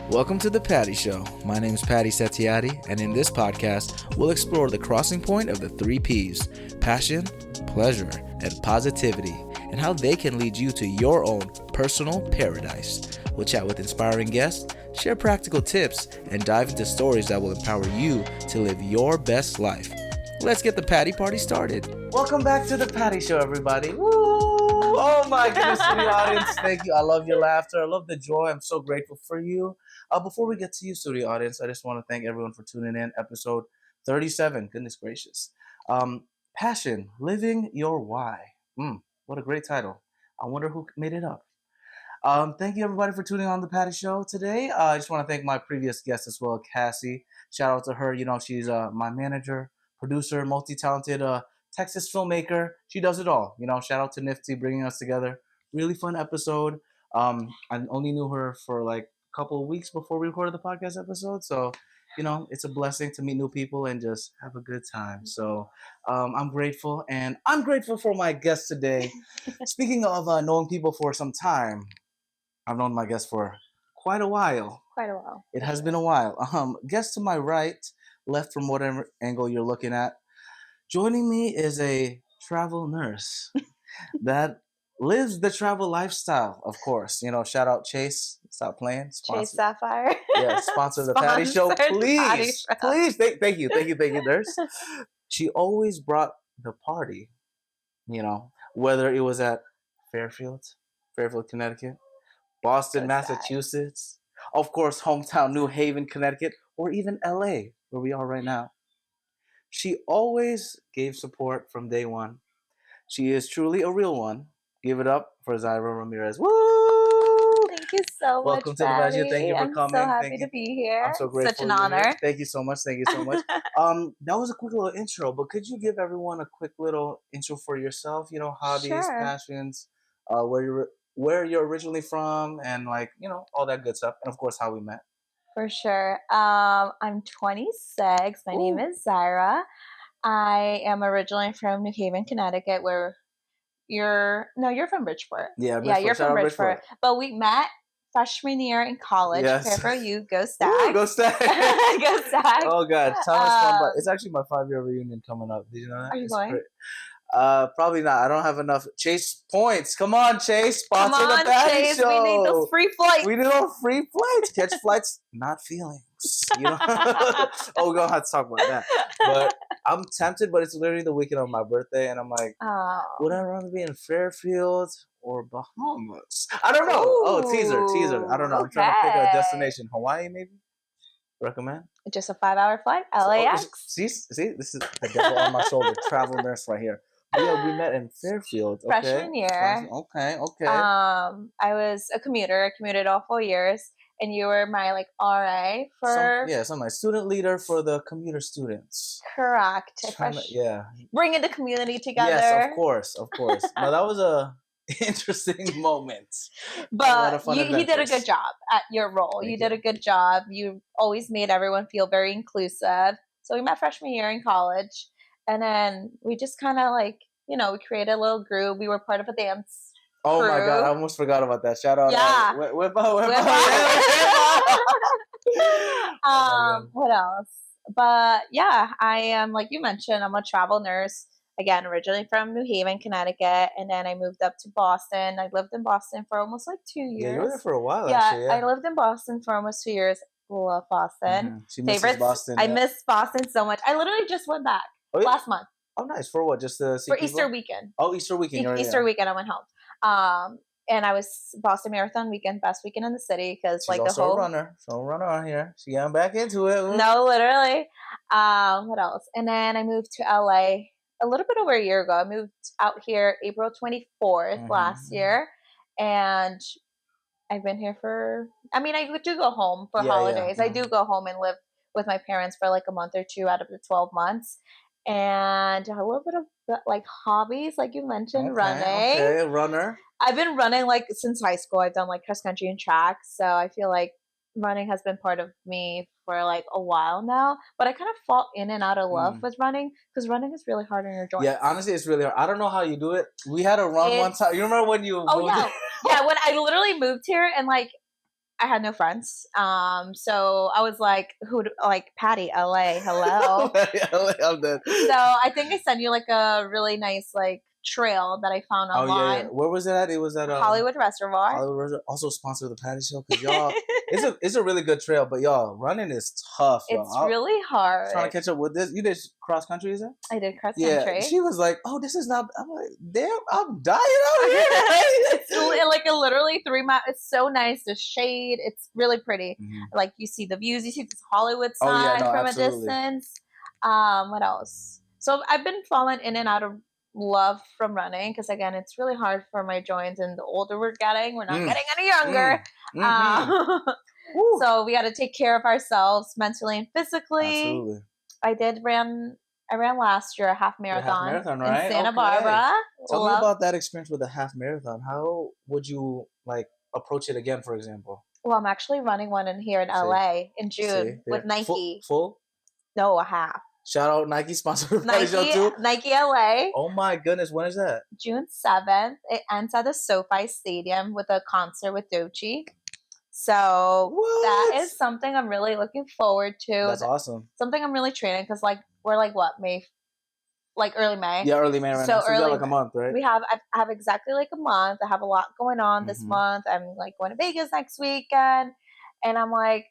Welcome to The Patty Show. My name is Patty Setiatti, and in this podcast, we'll explore the crossing point of the three P's: passion, pleasure, and positivity, and how they can lead you to your own personal paradise. We'll chat with inspiring guests, share practical tips, and dive into stories that will empower you to live your best life. Let's get the Patty Party started. Welcome back to The Patty Show, everybody. Woo! Oh my goodness, to the audience. Thank you. I love your laughter. I love the joy. I'm so grateful for you. Before we get to you, studio audience, I just want to thank everyone for tuning in. Episode 37. Goodness gracious. Passion, living your why. What a great title. I wonder who made it up. Thank you, everybody, for tuning on The Patty Show today. I just want to thank my previous guest as well, Cassie. Shout out to her. You know, she's my manager, producer, multi-talented Texas filmmaker. She does it all. You know, shout out to Nifty bringing us together. Really fun episode. I only knew her for like a couple of weeks before we recorded the podcast episode. So, you know, it's a blessing to meet new people and just have a good time. So I'm grateful, and I'm grateful for my guest today. Speaking of knowing people for some time, I've known my guest for quite a while. It has been a while. Guest to my right, left from whatever angle you're looking at. Joining me is a travel nurse that lives the travel lifestyle, of course. You know, shout out Chase. Stop playing. Sponsor. Chase Sapphire. Yeah, sponsor the Patty Show, please. Please. Thank you, nurse. She always brought the party, you know, whether it was at Fairfield, Connecticut, Boston, Massachusetts, of course, hometown New Haven, Connecticut, or even LA, where we are right now. She always gave support from day one. She is truly a real one. Give it up for Zaira Ramirez. Woo! Thank you so much, Welcome to the Patty. Thank you for coming. I'm so happy to be here. I'm so grateful. Such an honor. Thank you so much. That was a quick little intro, but could you give everyone a quick little intro for yourself? You know, hobbies, passions, where you're originally from, and like, you know, all that good stuff, and of course how we met. For sure. I'm 26. My name is Zaira. I am originally from New Haven, Connecticut, where you're from Bridgeport. Yeah, you're from Bridgeport. But we met freshman year in college. Yes. Prepare for you. Go Stags. Go Stags. Go Stags. Oh God, time has gone by. It's actually my 5-year reunion coming up. Did you know that? Are you going? Great. Probably not. I don't have enough Chase points. Come on, Chase. Sponsor the Patty Show. We need those free flights. We need those free flights. Catch flights, not feelings. You know? Oh, we're gonna have to talk about that. But I'm tempted, but it's literally the weekend of my birthday, and I'm like, would I rather be in Fairfield or Bahamas? I don't know. Ooh, teaser. I don't know. I'm trying to pick a destination. Hawaii, maybe? Recommend? Just a 5-hour flight. LAX. See, this is the devil on my shoulder. Travel nurse right here. But yeah, we met in Fairfield. Okay. Freshman year. Okay. I was a commuter. I commuted all 4 years, and you were my RA for. So I'm my student leader for the commuter students. Correct. Bringing the community together. Yes, of course. No, that was a interesting moment. But you did a good job at your role. You did a good job. You always made everyone feel very inclusive. So we met freshman year in college, and then we just kind of like, you know, we created a little group. We were part of a dance crew. My God, I almost forgot about that. Shout out. Yeah. Whip. What else? But yeah, I am, like you mentioned, I'm a travel nurse. Again, originally from New Haven, Connecticut, and then I moved up to Boston. I lived in Boston for almost like 2 years. Yeah, you were there for a while, actually. Yeah, I lived in Boston for almost 2 years. Love Boston. Mm-hmm. She misses Boston. I miss Boston so much. I literally just went back last month. Oh, nice. For what? Just to see for people? Easter weekend. Oh, Easter weekend. Easter weekend, I went home. And I was Boston Marathon weekend, best weekend in the city, because like the whole runner. So runner on here. She getting back into it. Ooh. No, literally. What else? And then I moved to LA a little bit over a year ago. I moved out here April 24th last year, and I've been here I do go home for holidays. I do go home and live with my parents for like a month or two out of the 12 months. And a little bit of like hobbies, like you mentioned, running. Okay, runner. I've been running like since high school. I've done like cross country and track. So I feel like running has been part of me for like a while now, but I kind of fall in and out of love with running because running is really hard on your joints. Yeah, honestly, it's really hard. I don't know how you do it. We had a run one time. You remember when you? Oh yeah, yeah. When I literally moved here and like I had no friends. So I was like, Patty, LA, hello. I'm dead. So I think I sent you like a really nice like trail that I found Oh online. yeah. Where was it at? It was at Hollywood Reservoir. Hollywood Reservoir. Also sponsored the Patty Show because y'all, it's a really good trail, but y'all running is tough. Y'all. It's really hard. Trying to catch up with this. You did cross country, is it? I did cross Yeah, country. she was like, "Oh, this is not." I'm like, "Damn, I'm dying out here." It's like a literally 3 mile. It's so nice. The shade. It's really pretty. Mm-hmm. Like you see the views. You see this Hollywood sign from absolutely. A distance. What else? So I've been falling in and out of love from running because again, it's really hard for my joints. And the older we're getting getting any younger. Mm-hmm. So we got to take care of ourselves mentally and physically. Absolutely. I ran last year a half marathon, right? In Santa Barbara. Tell me about that experience with the half marathon. How would you like approach it again, for example? Well, I'm actually running one here in LA in June with Nike. Full? No, a half. Shout out Nike sponsor the show too. Nike LA. Oh my goodness, when is that? June 7th. It ends at the SoFi Stadium with a concert with Doechii. So that is something I'm really looking forward to. That's awesome. Something I'm really training because we're like what, May? Like early May. Yeah, early May right now. So early, you got like a month, right? I have exactly like a month. I have a lot going on this month. I'm like going to Vegas next weekend. And I'm like,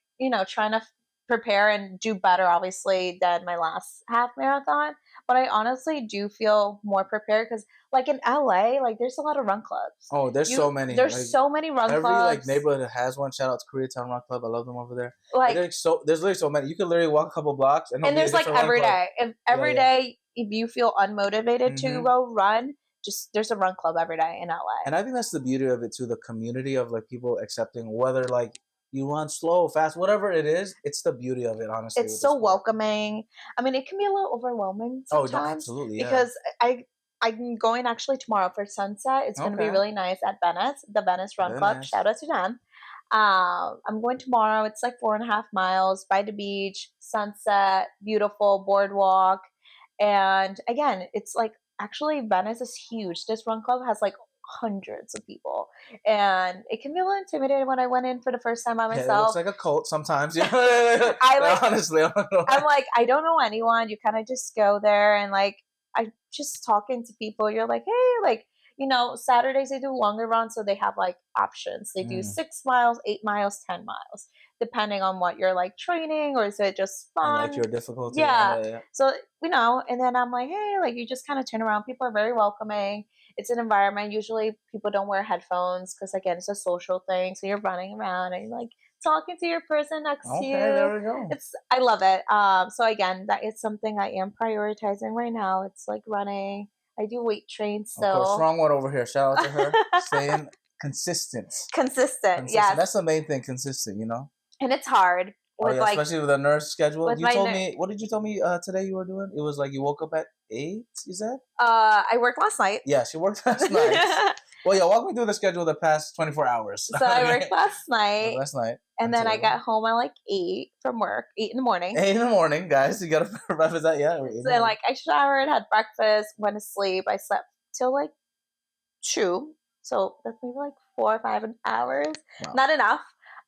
trying to prepare and do better, obviously, than my last half marathon. But I honestly do feel more prepared because, like in LA, like there's a lot of run clubs. Oh, there's so many. There's so many run clubs. Every like neighborhood has one. Shout out to Koreatown Run Club. I love them over there. Like there's literally so many. You can literally walk a couple blocks and there's like every day. Every day, if you feel unmotivated to go run, just there's a run club every day in LA. And I think that's the beauty of it too. The community of like people accepting whether like you run slow, fast, whatever it is, it's the beauty of it, honestly. It's so welcoming. I mean, it can be a little overwhelming sometimes. Oh, absolutely, yeah. Because I'm going actually tomorrow for Sunset. It's going to be really nice at Venice, the Venice Run Club. Nice. Shout out to them. I'm going tomorrow. It's like 4.5 miles by the beach, sunset, beautiful boardwalk. And again, it's like actually Venice is huge. This run club has like hundreds of people, and it can be a little intimidating when I went in for the first time by myself. It looks like a cult sometimes. Honestly, I'm like, I don't know anyone. You kind of just go there and like I just talking to people. You're like, hey, like Saturdays they do longer runs, so they have like options. They do 6 miles, 8 miles, 10 miles, depending on what you're like training, or is it just fun? And like your difficulty. Yeah. So and then I'm like, hey, like you just kind of turn around. People are very welcoming. It's an environment. Usually people don't wear headphones because again, it's a social thing. So you're running around and you're like talking to your person next to you. There we go. I love it. So again, that is something I am prioritizing right now. It's like running. I do weight train still. Okay, strong one over here. Shout out to her. Staying consistent. Consistent. Yes. That's the main thing. Consistent. And it's hard. Especially with the nurse schedule. You told me. What did you tell me today you were doing? It was like you woke up at 8. You said. I worked last night. Yeah, she worked last night. Well, yeah, walk me through the schedule the past 24 hours. So I worked last night. And then I got home at like 8 from work. 8 in the morning. 8 in the morning, guys. You gotta preface that, yeah. So like I showered, had breakfast, went to sleep. I slept till like 2. So that's maybe like 4 or 5 hours. Wow. Not enough.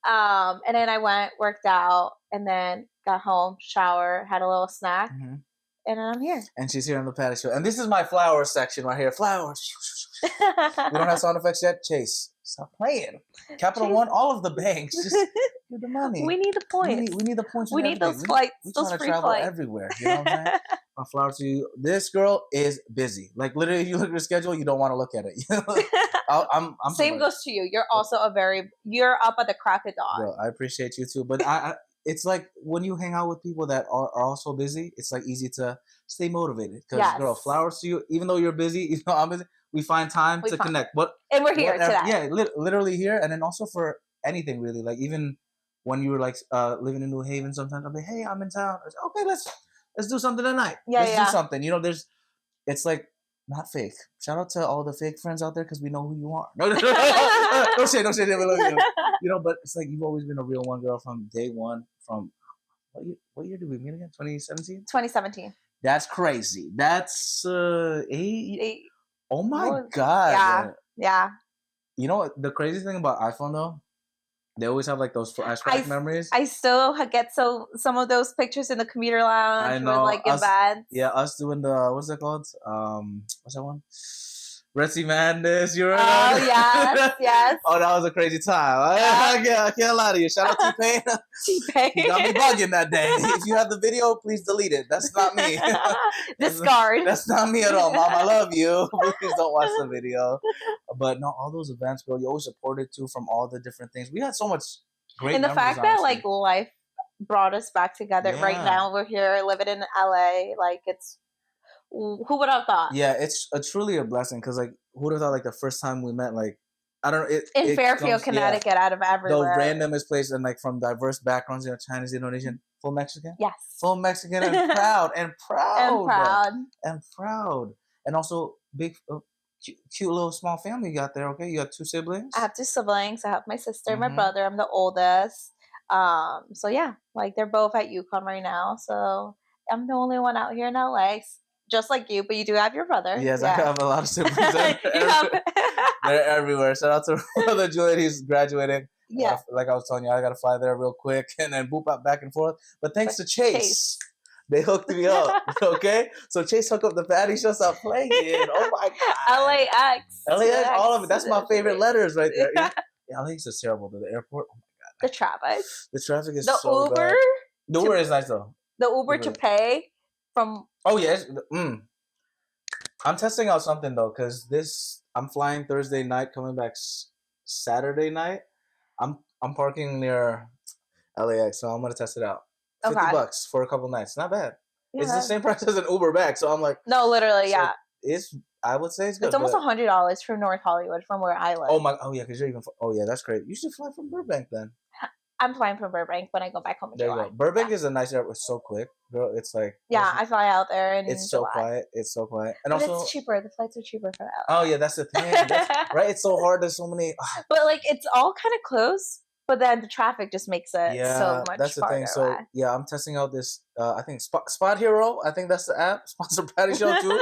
And then I went, worked out, and then got home, shower, had a little snack, and then I'm here. And she's here on the Patty Show. And this is my flowers section right here. Flowers. We don't have sound effects yet. Chase, stop playing. Capital One, all of the banks. Just give the money. We need the points. We need the points. We need those flights. Those free flights. We trying to travel everywhere. You know what I'm saying? My flowers to you. This girl is busy. Like literally, if you look at her schedule, you don't want to look at it. I'm Same goes to you. You're also you're up at the crack of dawn. Girl, I appreciate you too. But it's like when you hang out with people that are also busy, it's like easy to stay motivated. Because girl, flowers to you. Even though you're busy, I'm busy. We find time to connect. And we're here today. Yeah, literally here. And then also for anything really. Like even when you were like living in New Haven, sometimes I'll be, hey, I'm in town. I say, okay, let's do something tonight. Let's do something. It's like not fake. Shout out to all the fake friends out there because we know who you are. No shade. But it's like you've always been a real one, girl, from day one. From what year did we meet again? 2017. 2017. That's crazy. That's 8. Oh my God. Yeah. You know what? The crazy thing about iPhone though, They always have like those flashback memories. I still get some of those pictures in the commuter lounge I know. with like events. Yeah, us doing the what's it called? What's that one? Red Sea Madness. You remember? Oh yes, yes. Oh, that was a crazy time. I can't lie to you. Shout out T-Pain. T-Pain. You got me bugging that day. If you have the video, please delete it. That's not me. Discard. That's not me at all, Mom. I love you. Please don't watch the video. But no, all those events, bro. You always supported too from all the different things. We had so much great. And the fact that like life brought us back together. Yeah. Right now we're here living in LA. Like it's. Who would have thought? Yeah, it's truly a blessing because like who would have thought like the first time we met, like I don't know, in Fairfield, Connecticut, out of everywhere, the randomest place, and like from diverse backgrounds, Chinese, Indonesian, full Mexican, yes, full Mexican, and proud, and also big, cute little small family you got there. Okay, you got 2 siblings. I have 2 siblings. I have my sister, my brother. I'm the oldest. So yeah, like they're both at UConn right now. So I'm the only one out here in LA. Just like you, but you do have your brother. Yes, I have a lot of siblings. They're everywhere. Shout out to brother Julian. He's graduating. Yeah. Like I was telling you, I got to fly there real quick and then boop out back and forth. But thanks to Chase, they hooked me up. Okay? So Chase hooked up the Patty Show. Stop playing. Oh my God. LAX. LAX, all of it. That's my favorite letters right there. Yeah, LAX is terrible. The airport. Oh my God. The traffic. The traffic is so Uber. Bad. The Uber is nice though. The Uber to pay from. Oh yes. I'm testing out something though, because I'm flying Thursday night, coming back Saturday night. I'm parking near LAX, so I'm gonna test it out. $50 for a couple nights, not bad. Yeah. It's the same price as an Uber back, so I'm like, no, literally, so yeah. I would say it's good. It's almost $100 from North Hollywood, from where I live. Oh yeah, because you're even. Oh yeah, that's great. You should fly from Burbank then. I'm flying from Burbank when I go back home in July. You go. Burbank is a nice airport. It's so quick, girl. It's like I fly out there and it's so quiet. It's so quiet, and but also it's cheaper. The flights are cheaper for that. Oh yeah, that's the thing. Right? It's so hard. There's so many. But like, it's all kind of close. But then the traffic just makes it so much. That's the thing. So yeah, I'm testing out this. I think Spot Hero. I think that's the app. Sponsor Patty Show too.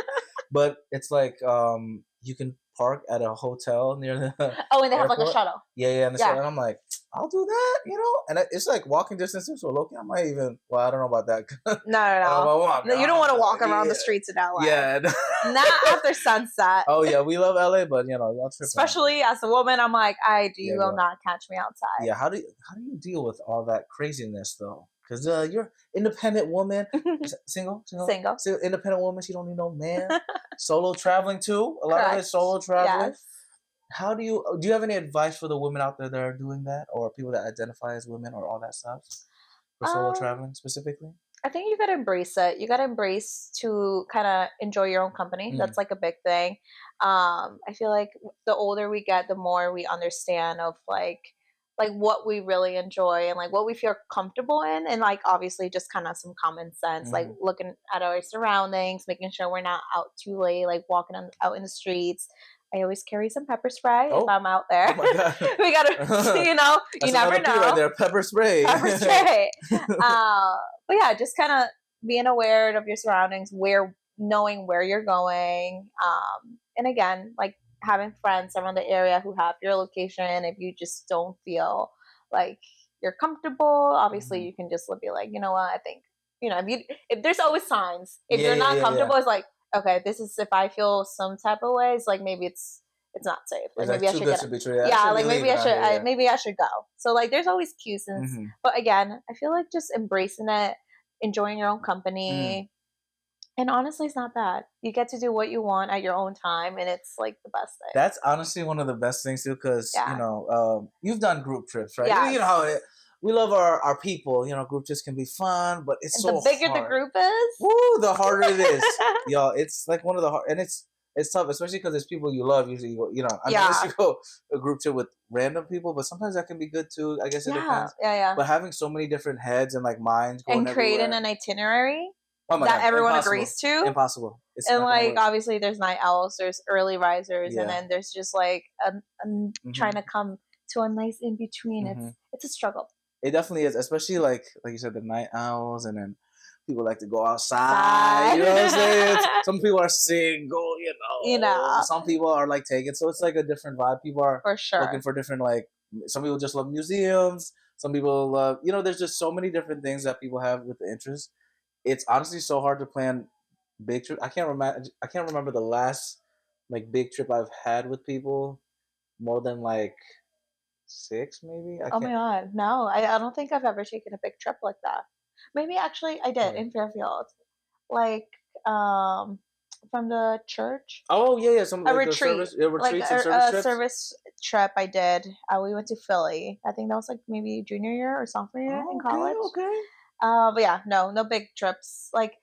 But it's like you can park at a hotel near the. Oh, and they have like a shuttle. Yeah, and and I'm like, I'll do that, and it's like walking distance too. So low-key, I might even. Well, I don't know about that. No. You don't want to walk around the streets in LA. Yeah. Not after sunset. Oh yeah, we love LA, but y'all trip. Especially as a woman, I'm like, you will not catch me outside. Yeah, how do you deal with all that craziness though? Because you're independent woman, single, independent woman. She don't need no man. Solo traveling too. A lot of it solo traveling. Yes. How do you have any advice for the women out there that are doing that, or people that identify as women, or all that stuff for solo traveling specifically? I think you gotta embrace it. You gotta embrace to kind of enjoy your own company. That's like a big thing. I feel like the older we get, the more we understand of like what we really enjoy and like what we feel comfortable in, and like obviously just kind of some common sense, like looking at our surroundings, making sure we're not out too late, like walking out in the streets. I always carry some pepper spray if I'm out there. Oh my God. We gotta, you never know. Right there, pepper spray. Pepper spray. But yeah, just kind of being aware of your surroundings, knowing where you're going, and again, like having friends around the area who have your location. If you just don't feel like you're comfortable, obviously you can just be like, you know what, I think, if there's always signs. If you're not comfortable, it's like, okay, this is, if I feel some type of way, it's like maybe it's not safe. Like maybe I should get maybe I should go. So like there's always cues, but again, I feel like just embracing it, enjoying your own company, and honestly, it's not bad. You get to do what you want at your own time, and it's like the best thing. That's honestly one of the best things too, because you've done group trips, right? Yes. You know how we love our people. Group trips can be fun, but it's so the bigger hard. The group is, woo, the harder it is. Yo, it's like one of the hard, and it's tough, especially because it's people you love. Usually, unless you go a group trip with random people, but sometimes that can be good too. I guess it depends. Yeah. But having so many different heads and like minds going and creating everywhere. an itinerary that God, everyone agrees to. Impossible. And like obviously, there's night owls, there's early risers, and then there's just like trying to come to a nice in between. It's a struggle. It definitely is, especially like you said, the night owls, and then people like to go outside. You know what I'm saying? Some people are single, Some people are like taken, so it's like a different vibe. People are for sure looking for different like Some people just love museums. Some people love, there's just so many different things that people have with the interest. It's honestly so hard to plan big trip. I can't remember. I can't remember the last like big trip I've had with people. More than like 6, maybe. I Oh my can't. God. No, I don't think I've ever taken a big trip like that. Maybe actually I did Where? in Fairfield. Like, um, from the church. Oh yeah. Some A like the retreat. service, yeah, Like retreats and service a trips. service trip I did. We went to Philly. I think that was like maybe junior year or sophomore year in Oh, okay, college. okay. But yeah, no big trips. Like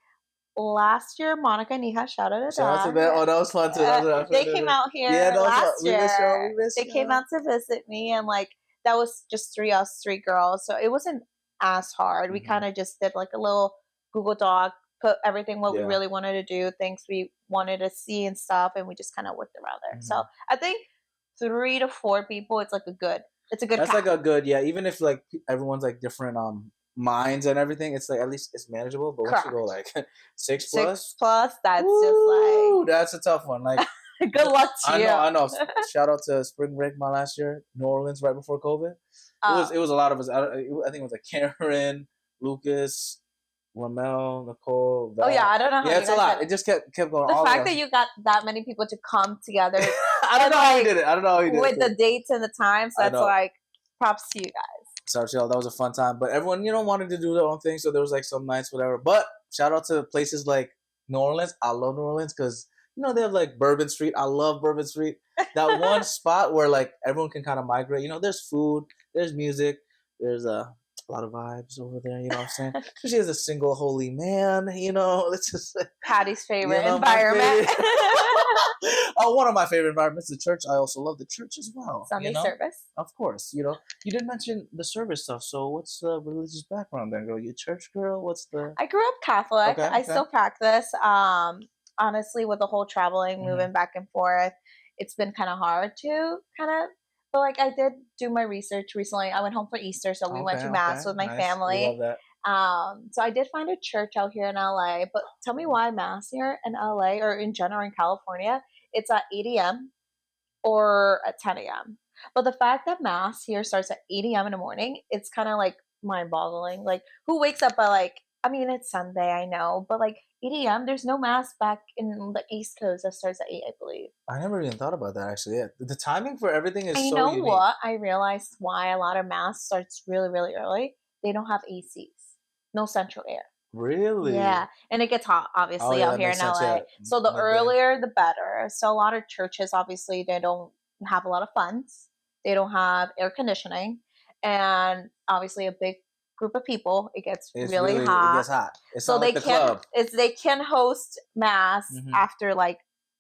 last year, Monica and Niha, shout out to Shout out to that. them. Oh, that was fun too. That was They came out yeah, here that was fun. last We miss y'all. year. We miss They came y'all. out to visit me, and like that was just us three girls. So it wasn't as hard. We kind of just did like a little Google Doc, put everything what we Yeah. really wanted to do, things we wanted to see and stuff, and we just kind of worked around there. So I think 3 to 4 people, it's a good That's count. like a good, yeah. Even if like everyone's like different minds and everything, it's like at least it's manageable. But once you go like 6 plus, 6 plus, that's woo, just that's a tough one. Like like good luck to you. I know. Shout out to spring break my last year, New Orleans, right before COVID. It was a lot of us. I think it was like Karen, Lucas, Ramel, Nicole. Val. Oh yeah, I don't know how. Yeah, it's a lot. It just kept going. The all fact that you got that many people to come together, I don't know how you did it. I don't know how you did with it. the dates and the times. That's like props to you guys. So chill. That was a fun time. But everyone, wanted to do their own thing. So there was like some nights, whatever. But shout out to places like New Orleans. I love New Orleans because they have like Bourbon Street. I love Bourbon Street. That one spot where like everyone can kind of migrate. There's food, there's music, there's a lot of vibes over there. You know what I'm saying? Especially as a single holy man. Let's just say Patty's favorite environment. One of my favorite environments, the church. I also love the church as well. Sunday service. Of course. You didn't mention the service stuff. So what's the religious background then, girl? You a church girl? What's the... I grew up Catholic. Okay, I still practice. Honestly, with the whole traveling, moving back and forth, it's been kind of hard to but like I did do my research recently. I went home for Easter, so we went to mass with my family. Love that. So I did find a church out here in LA, but tell me why mass here in LA or in general in California, it's at 8 a.m. or at 10 a.m. But the fact that mass here starts at 8 a.m. in the morning, it's kind of like mind-boggling. Like who wakes up at it's Sunday, I know, but like 8 a.m. there's no mass back in the East Coast that starts at 8, I believe. I never even thought about that actually. Yeah. The timing for everything is so unique. You know what? I realized why a lot of mass starts really, really early. They don't have ACs. No central air. Really? Yeah. And it gets hot, obviously, out here in LA. Yeah. So the earlier, the better. So a lot of churches, obviously, they don't have a lot of funds. They don't have air conditioning. And obviously, a big group of people, it gets really hot. It gets hot. It's so they can host mass after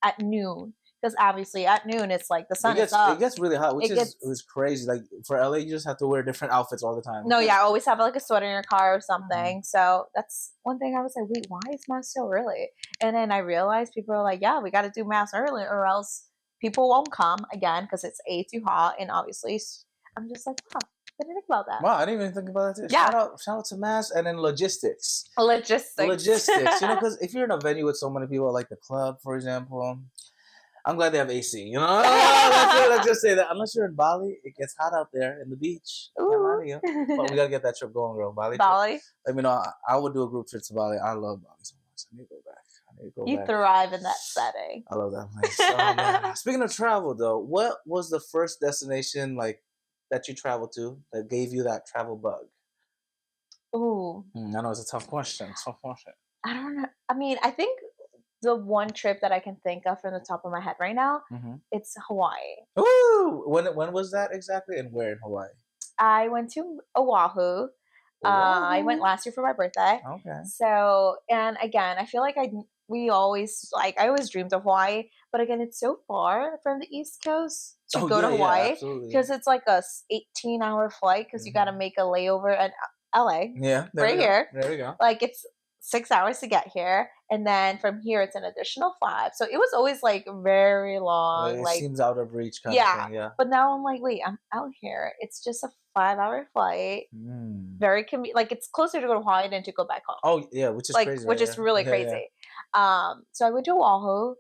at noon. Because obviously at noon it's like the sun is up. It gets really hot, which is crazy. Like for LA, you just have to wear different outfits all the time. No, yeah, always have like a sweater in your car or something. So that's one thing I was like, wait, why is mass so early? And then I realized people are like, yeah, we got to do mass early or else people won't come again because it's too hot. And obviously, I'm just like, wow, I didn't think about that. Wow, I didn't even think about that too. Yeah. Shout out to mass and then logistics. Logistics. Because if you're in a venue with so many people, like the club, for example. I'm glad they have AC. Let's just say that. Unless you're in Bali, it gets hot out there in the beach. Can't lie to you. But we gotta get that trip going, girl. Bali. Let me know. I would do a group trip to Bali. I love Bali so much. I need to go back. You thrive in that setting. I love that place. Speaking of travel, though, what was the first destination that you traveled to that gave you that travel bug? Ooh. I know it's a tough question. I don't know. I mean, I think the one trip that I can think of from the top of my head right now, it's Hawaii. Ooh! When was that exactly, and where in Hawaii? I went to Oahu. I went last year for my birthday. Okay. So, and again, I feel like I always dreamed of Hawaii, but again, it's so far from the East Coast to go to Hawaii because it's like a 18-hour flight because you got to make a layover at LA. Yeah. Here. There we go. Like it's 6 hours to get here, and then from here it's an additional 5. So it was always very long. It seems out of reach kind of thing. Yeah. But now I'm like, wait, I'm out here. It's just a 5-hour flight. Very convenient. It's closer to go to Hawaii than to go back home. Oh yeah, which is crazy. Which is really crazy. So I went to Oahu.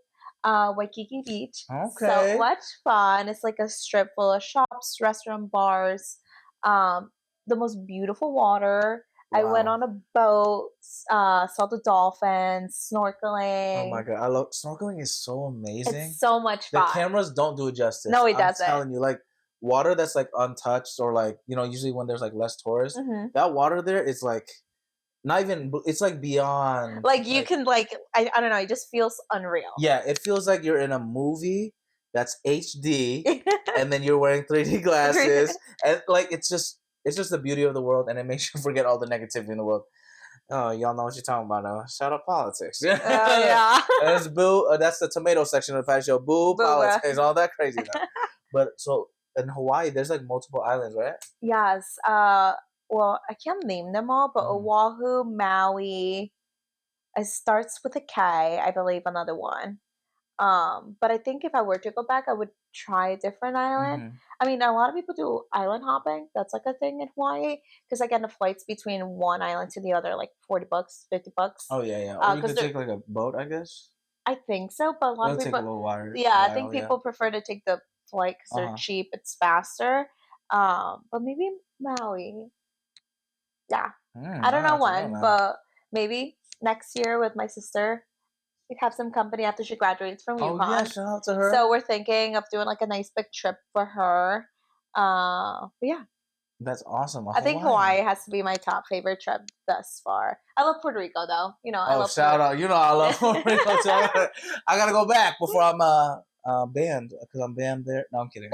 Waikiki Beach. Okay. So much fun. It's like a strip full of shops, restaurant, bars. The most beautiful water. I went Wow. on a boat, saw the dolphins, snorkeling. Oh my God. I love snorkeling is so amazing. It's so much The fun. cameras don't do it justice. No, it I'm doesn't. telling you, like water that's like untouched or like, you know, usually when there's like less tourists, hmm that water there is like not even, it's like beyond. Like you can like, I don't know, it just feels unreal. Yeah, it feels like you're in a movie that's HD and then you're wearing 3D glasses and like it's just the beauty of the world and it makes you forget all the negativity in the world. Oh, y'all know what you're talking about now. Shout out politics. Yeah. That's boo. That's the tomato section of the patio. Boo, politics, all that crazy stuff. But so in Hawaii, there's like multiple islands, right? Yes. Well, I can't name them all, but Oahu, Maui. It starts with a K, I believe. Another one. But I think if I were to go back, I would try a different island. I mean, a lot of people do island hopping. That's like a thing in Hawaii. Because again, the flights between one island to the other, like $40, $50. Oh yeah. Or you could take like a boat, I guess. I think so, but a lot of It'll people. take a little while. Yeah, I think people prefer to take the flight because they're cheap. It's faster. But maybe Maui. Yeah, I don't know when, but maybe next year with my sister. We have some company after she graduates from UConn. Oh yeah, shout out to her. So we're thinking of doing like a nice big trip for her. But yeah. That's awesome. I think Hawaii has to be my top favorite trip thus far. I love Puerto Rico though. You know, I love shout out. You know I love Puerto Rico too. I gotta go back before I'm banned because I'm banned there. No, I'm kidding.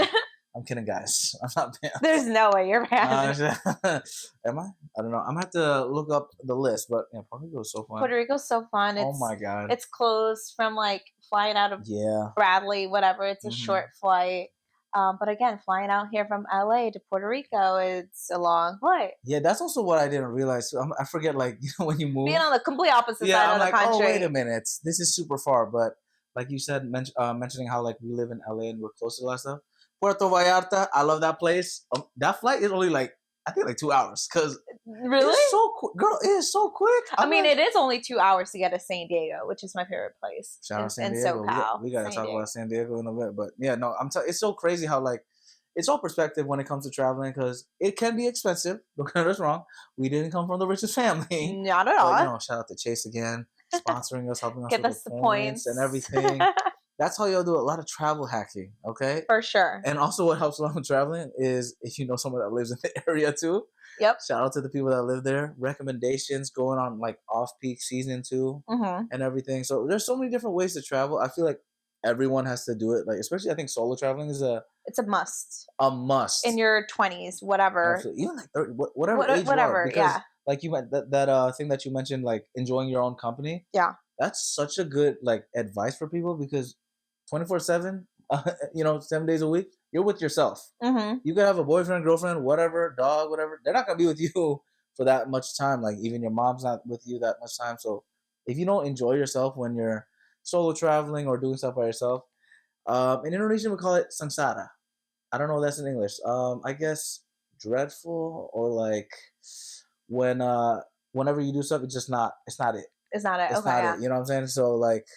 I'm kidding, guys. I'm not banned. There's no way you're banned. Am I? I don't know. I'm gonna have to look up the list, but yeah, Puerto Rico is so fun. Puerto Rico's so fun. Oh my God. It's close from like flying out of Bradley, whatever. It's a short flight. But again, flying out here from LA to Puerto Rico, it's a long flight. Yeah, that's also what I didn't realize. I forget, like, you know, when you move. Being on the complete opposite side of the country. Oh, wait a minute. This is super far. But like you said, mentioning how like we live in LA and we're close to a lot of stuff. Puerto Vallarta, I love that place. That flight is only like, I think like 2 hours. Because really? It's so quick. Girl, it is so quick. I mean, it is only 2 hours to get to San Diego, which is my favorite place. Shout out San Diego. We got to talk about San Diego in a bit. But yeah, no, it's so crazy how like, it's all perspective when it comes to traveling because it can be expensive. Don't get us wrong. We didn't come from the richest family. Not at all. But, you know, shout out to Chase again, sponsoring us, helping us Give with us the points and everything. That's how y'all do a lot of travel hacking, okay? For sure. And also what helps a lot with traveling is if you know someone that lives in the area too. Yep. Shout out to the people that live there. Recommendations going on like off-peak season too and everything. So there's so many different ways to travel. I feel like everyone has to do it. Like, especially I think solo traveling is it's a must. A must. In your 20s, whatever. Absolutely. Even like 30, whatever age you are. Because, like you meant that thing that you mentioned, like enjoying your own company. Yeah. That's such a good like advice for people because 24/7, 7 days a week, you're with yourself. You could have a boyfriend, girlfriend, whatever, dog, whatever. They're not gonna be with you for that much time. Like even your mom's not with you that much time. So if you don't enjoy yourself when you're solo traveling or doing stuff by yourself, in Indonesian we call it sangsara. I don't know what that's in English. I guess dreadful or like when whenever you do stuff, it's not it. It's not it. It's not it. You know what I'm saying? So like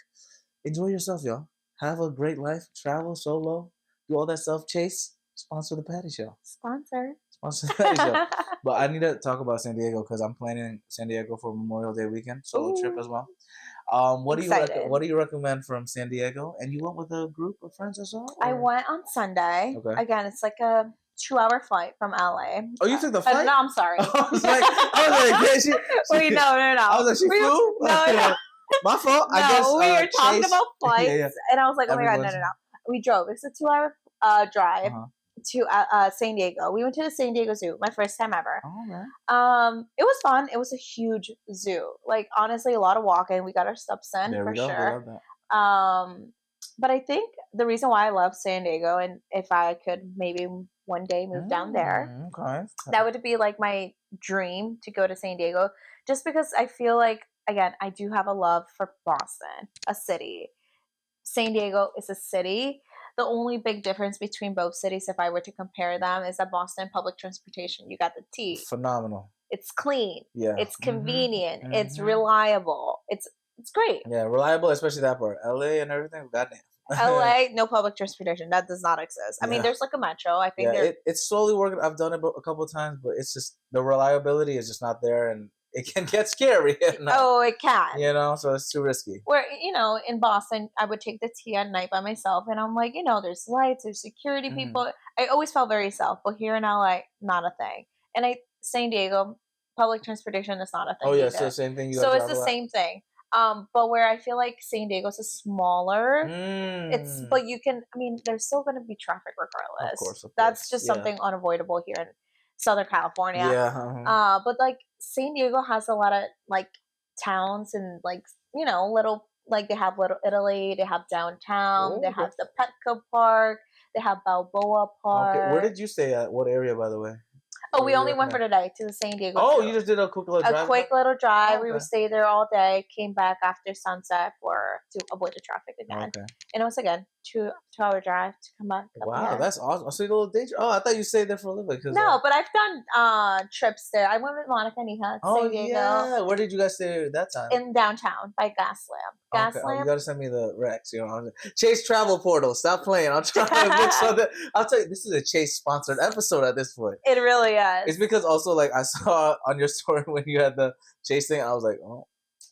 enjoy yourself, y'all. Have a great life. Travel solo. Do all that stuff. Chase. Sponsor the Patty Show. Sponsor the Patty Show. But I need to talk about San Diego because I'm planning San Diego for Memorial Day weekend. Solo trip as well. What do you recommend from San Diego? And you went with a group of friends as well? Or? I went on Sunday. Okay. Again, it's like a 2-hour flight from LA. Oh, you took the flight? No, I'm sorry. I was like, wait, no. I was like, she flew? No. My fault. No, I guess we were talking about flights, and I was like, oh my God, no. We drove. It's a 2-hour drive to San Diego. We went to the San Diego Zoo, my first time ever. Oh, it was fun. It was a huge zoo. Like, honestly, a lot of walking. We got our steps in for sure. But I think the reason why I love San Diego, and if I could maybe one day move down there, that would be like my dream to go to San Diego, just because I feel like, again, I do have a love for Boston, a city. San Diego is a city. The only big difference between both cities, if I were to compare them, is that Boston public transportation, you got the T. Phenomenal. It's clean. Yeah. It's convenient. It's reliable. It's It's great. Yeah, reliable, especially that part. LA and everything. Goddamn. LA, no public transportation. That does not exist. I mean, there's like a metro. I think it's slowly working. I've done it a couple of times, but it's just the reliability is just not there, and it can get scary at night. Oh, it can. You know, so it's too risky. Where, in Boston, I would take the T at night by myself, and I'm like, there's lights, there's security people. I always felt very safe, but here in LA, not a thing. And San Diego, public transportation is not a thing. Oh yeah, either. so the same thing. So it's the same thing. But where I feel like San Diego's is smaller, but you can. I mean, there's still going to be traffic regardless. Of course. That's just something unavoidable here in Southern California. Yeah. But like San Diego has a lot of like towns and like little, like they have Little Italy, they have downtown, they have the Petco Park, they have Balboa Park. Okay, where did you stay at? What area, by the way? Oh, we only went for today to the San Diego. Oh, you just did a quick little drive? A quick little drive. We would stay there all day, came back after sunset to avoid the traffic again. Okay. And it was, again, 2-hour drive to come back. Wow, that's awesome. So you go a little day. Oh, I thought you stayed there for a little bit. No, but I've done trips there. I went with Monica and Iha to San Diego. Yeah. Where did you guys stay that time? In downtown by Gaslamp. You got to send me the Rex. Chase Travel Portal. Stop playing. I'm trying to book something. I'll tell you, this is a Chase sponsored episode at this point. It really is. It's because also, like, I saw on your story when you had the Chase thing, I was like, oh,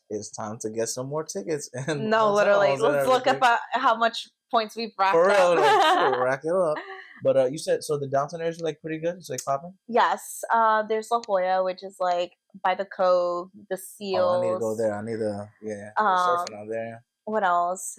it's time to get some more tickets. And no, literally. Let's look up how much points we've racked for real, up. Rack it up. But you said, so the downtown areas are like pretty good? It's like popping? Yes. There's La Jolla, which is like by the Cove, the Seals. Oh, I need to go there. I need to, surfing out there. What else?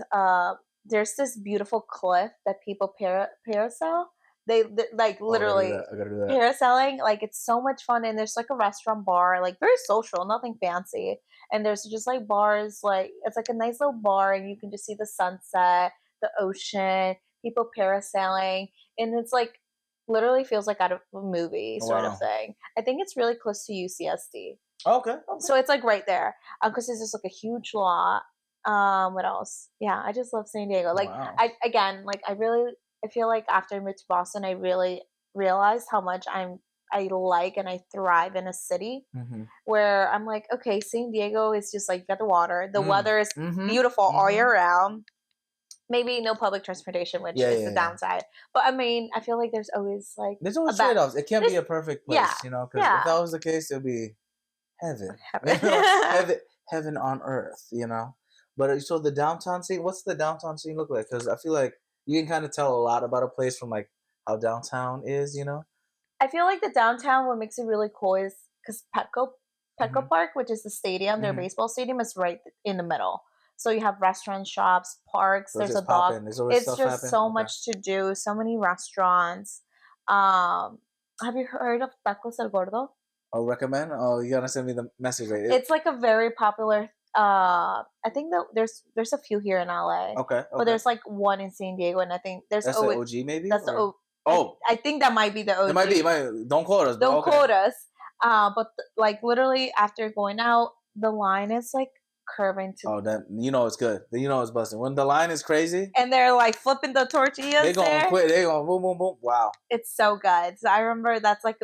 There's this beautiful cliff that people parasail. They like literally I gotta do that. Parasailing. Like, it's so much fun, and there's like a restaurant bar, like very social, nothing fancy. And there's just like bars, like it's like a nice little bar, and you can just see the sunset, the ocean, people parasailing, and it's like literally feels like out of a movie sort of thing. I think it's really close to UCSD. Okay. So it's like right there, because there's just like a huge lot. What else? Yeah, I just love San Diego. Like I feel like after I moved to Boston, I really realized how much I like and I thrive in a city where I'm like, okay, San Diego is just like, you got the water. The weather is beautiful all year round. Maybe no public transportation, which is the downside. But I mean, I feel like there's always there's always trade-offs. It can't be a perfect place, because if that was the case, it'd be heaven. Heaven on earth, But so the downtown scene, what's the downtown scene look like? Because I feel like you can kind of tell a lot about a place from like how downtown is, I feel like the downtown, what makes it really cool is because Petco Park, which is the stadium, their baseball stadium, is right in the middle. So you have restaurants, shops, parks. So there's a dog. It's just so much to do. So many restaurants. Have you heard of Tacos El Gordo? Oh, recommend? Oh, you gotta send me the message. Right? It's like a very popular. I think that there's a few here in LA. Okay. But there's like one in San Diego, and I think there's the OG maybe. That's the OG. Oh, I think that might be the OG. It might be. Don't quote us. Don't quote us. But like literally after going out, the line is like curving to. Oh, that it's good. It's busting. When the line is crazy, and they're like flipping the tortillas. They going quick. They going boom, boom, boom. Wow. It's so good. So I remember that's like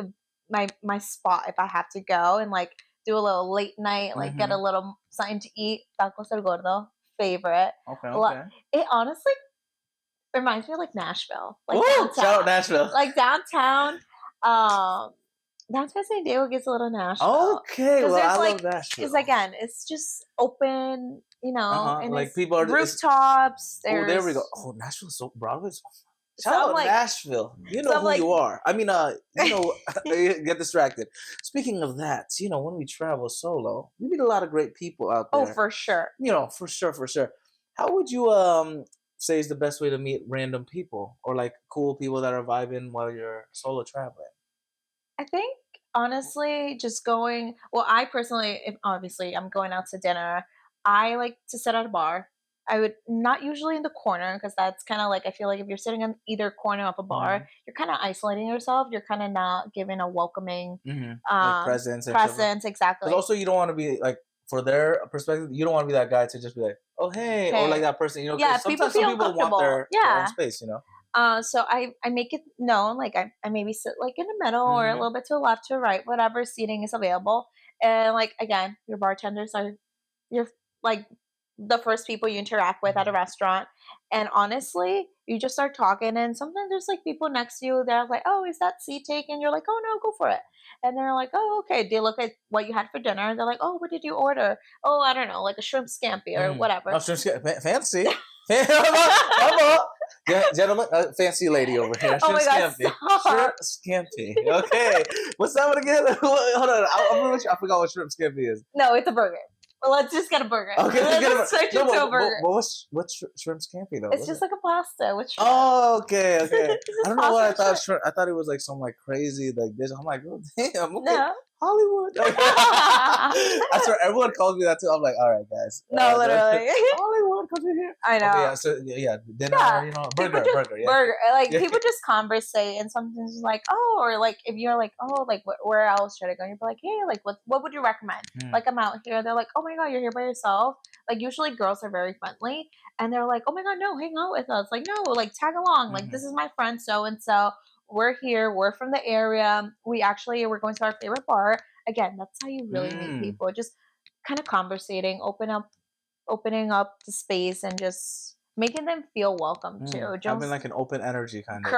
my spot if I have to go and like do a little late night, like get a little something to eat. Tacos El Gordo, favorite. Okay. It honestly reminds me of like Nashville. Like downtown. Shout out Nashville. Like downtown. Downtown San Diego gets a little Nashville. Okay, well, I love Nashville. It's again, it's just open, and like people are rooftops. Oh, there we go. Oh, Nashville's so Broadway's. Shout out Nashville. You know who you are. I mean, get distracted. Speaking of that, when we travel solo, we meet a lot of great people out there. Oh, for sure. For sure. How would you say is the best way to meet random people or like cool people that are vibing while you're solo traveling? I think honestly, just going. Well, I personally, if obviously I'm going out to dinner, I like to sit at a bar. I would not usually in the corner because that's kind of like I feel like if you're sitting in either corner of a bar, you're kind of isolating yourself. You're kind of not giving a welcoming like presence. Exactly. But also, you don't want to be like for their perspective. You don't want to be that guy to just be like, oh hey, or like that person. Yeah, some people want their own space. So I make it known, like I maybe sit like in the middle or a little bit to the left, to the right, whatever seating is available. And like again, your bartenders are your like the first people you interact with at a restaurant. And honestly, you just start talking, and sometimes there's like people next to you. They're like, "Oh, is that seat taken?" You're like, "Oh no, go for it." And they're like, "Oh, okay." They look at what you had for dinner, and they're like, "Oh, what did you order?" "Oh, I don't know, like a shrimp scampi or whatever." Oh, shrimp scampi, fancy. Come on. Gentlemen, fancy lady over here. Oh my God, Shrimp scampi. Okay. What's that one again? Hold on. I forgot what shrimp scampi is. No, it's a burger. Well, let's just get a burger. Okay, let's switch it to a burger. What's shrimp scampi though? It's just like a pasta with shrimp. Oh, okay. I don't know what I thought. Shrimp. I thought it was like some like crazy like this. I'm like, oh, damn. Okay. No. Hollywood. I swear, everyone calls me that too. I'm like, all right, guys. No, literally. Hollywood, come in here. I know. Okay, yeah, so dinner, burger, yeah. Burger. Like people just conversate, and sometimes it's like, oh, or like if you're like, oh, like where else should I go? And you're like, hey, like what would you recommend? Like I'm out here. They're like, oh my God, you're here by yourself. Like usually girls are very friendly, and they're like, oh my God, no, hang out with us. Like no, like tag along. Like this is my friend so and so. We're here. We're from the area. We're going to our favorite bar. Again, that's how you really meet people. Just kind of conversating, opening up the space, and just making them feel welcome too. Having like an open energy kind of.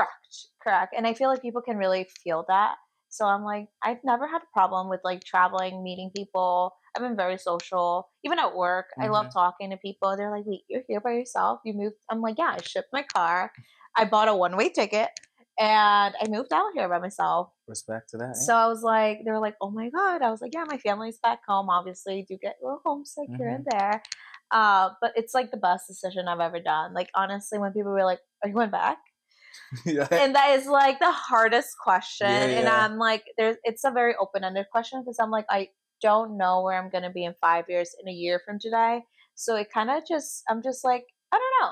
Correct. And I feel like people can really feel that. So I'm like, I've never had a problem with like traveling, meeting people. I've been very social. Even at work, I love talking to people. They're like, wait, you're here by yourself? You moved? I'm like, yeah, I shipped my car. I bought a one-way ticket. And I moved out here by myself. Respect to that. So I was like, they were like, oh my God. I was like, yeah, my family's back home. Obviously, you do get a little homesick here and there. But it's like the best decision I've ever done. Like, honestly, when people were like, are you going back? Yeah. And that is like the hardest question. Yeah. And I'm like, it's a very open-ended question because I'm like, I don't know where I'm going to be in 5 years, in a year from today. So it kind of I'm just like, I don't know.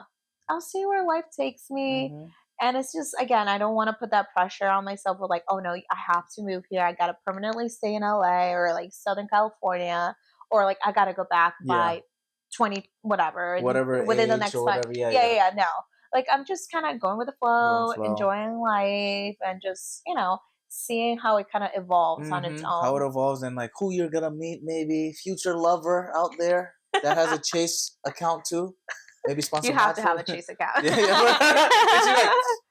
I'll see where life takes me. And it's just, again, I don't want to put that pressure on myself with like, oh no, I have to move here. I got to permanently stay in LA or like Southern California, or like I got to go back by 20, whatever within the next 5. Yeah. No, like I'm just kind of going with the flow, enjoying life, and just, seeing how it kind of evolves on its own. How it evolves, and like who you're going to meet, maybe future lover out there that has a Chase account too. Maybe sponsor. You have to have a Chase account.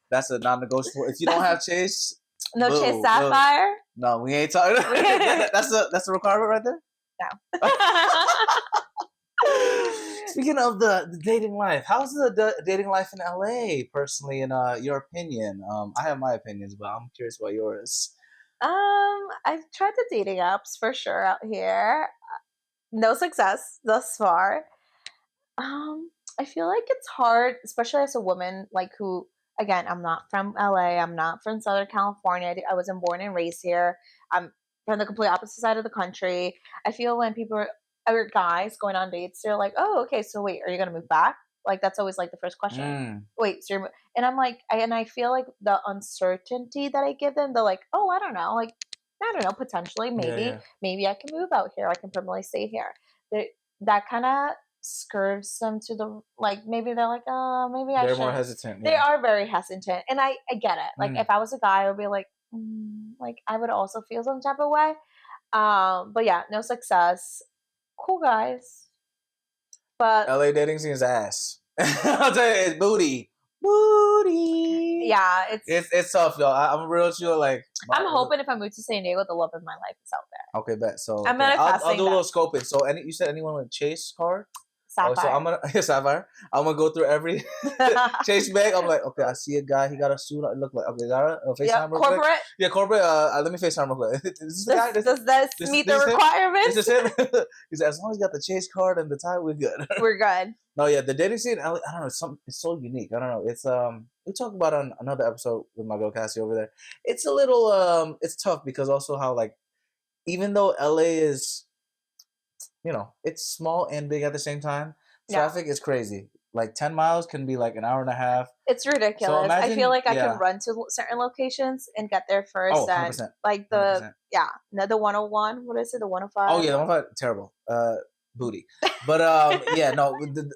That's a non-negotiable. If you don't have Chase, no Chase Sapphire. No, we ain't talking. That's a requirement right there. No. Speaking of the dating life, how's the dating life in LA? Personally, in your opinion, I have my opinions, but I'm curious about yours. I've tried the dating apps for sure out here. No success thus far. I feel like it's hard, especially as a woman, like who, again, I'm not from LA. I'm not from Southern California. I wasn't born and raised here. I'm from the complete opposite side of the country. I feel when people are guys going on dates, they're like, oh, okay, so wait, are you going to move back? Like, that's always like the first question. Wait, so and I'm like, I feel like the uncertainty that I give them, they're like, oh, I don't know. Like, I don't know, potentially, maybe I can move out here. I can permanently stay here. That kind of scurves them to the, like, maybe they're like, oh, maybe I should. They're more hesitant. They are very hesitant. And I get it. Like, if I was a guy, I would be like, like, I would also feel some type of way. But yeah, no success. Cool guys. But LA dating scene is ass. I'll tell you, it's booty. Yeah, it's tough, y'all. I'm real sure. Like, I'm hoping if I move to San Diego, the love of my life is out there. Okay, bet. So I'm I'll do a little scoping. So, you said anyone with Chase card? Sapphire. So I'm gonna Sapphire. I'm gonna go through every Chase bag. I'm like, okay, I see a guy. He got a suit. Look like, okay, Zaira, FaceTime real corporate. Quick. Yeah, corporate. Let me FaceTime real quick. Does this meet the requirements? Is this him? He said, as long as you got the Chase card and the tie, we're good. We're good. No, yeah, the dating scene. I don't know. It's so unique. I don't know. It's we talked about on another episode with my girl Cassie over there. It's a little it's tough because also how, like, even though LA is, it's small and big at the same time. Traffic is crazy. Like 10 miles can be like an hour and a half. It's ridiculous. So imagine, I feel like I can run to certain locations and get there first. Oh, 100%. And like the 101. What is it? The 105. Oh yeah, the 105. Terrible. Booty. But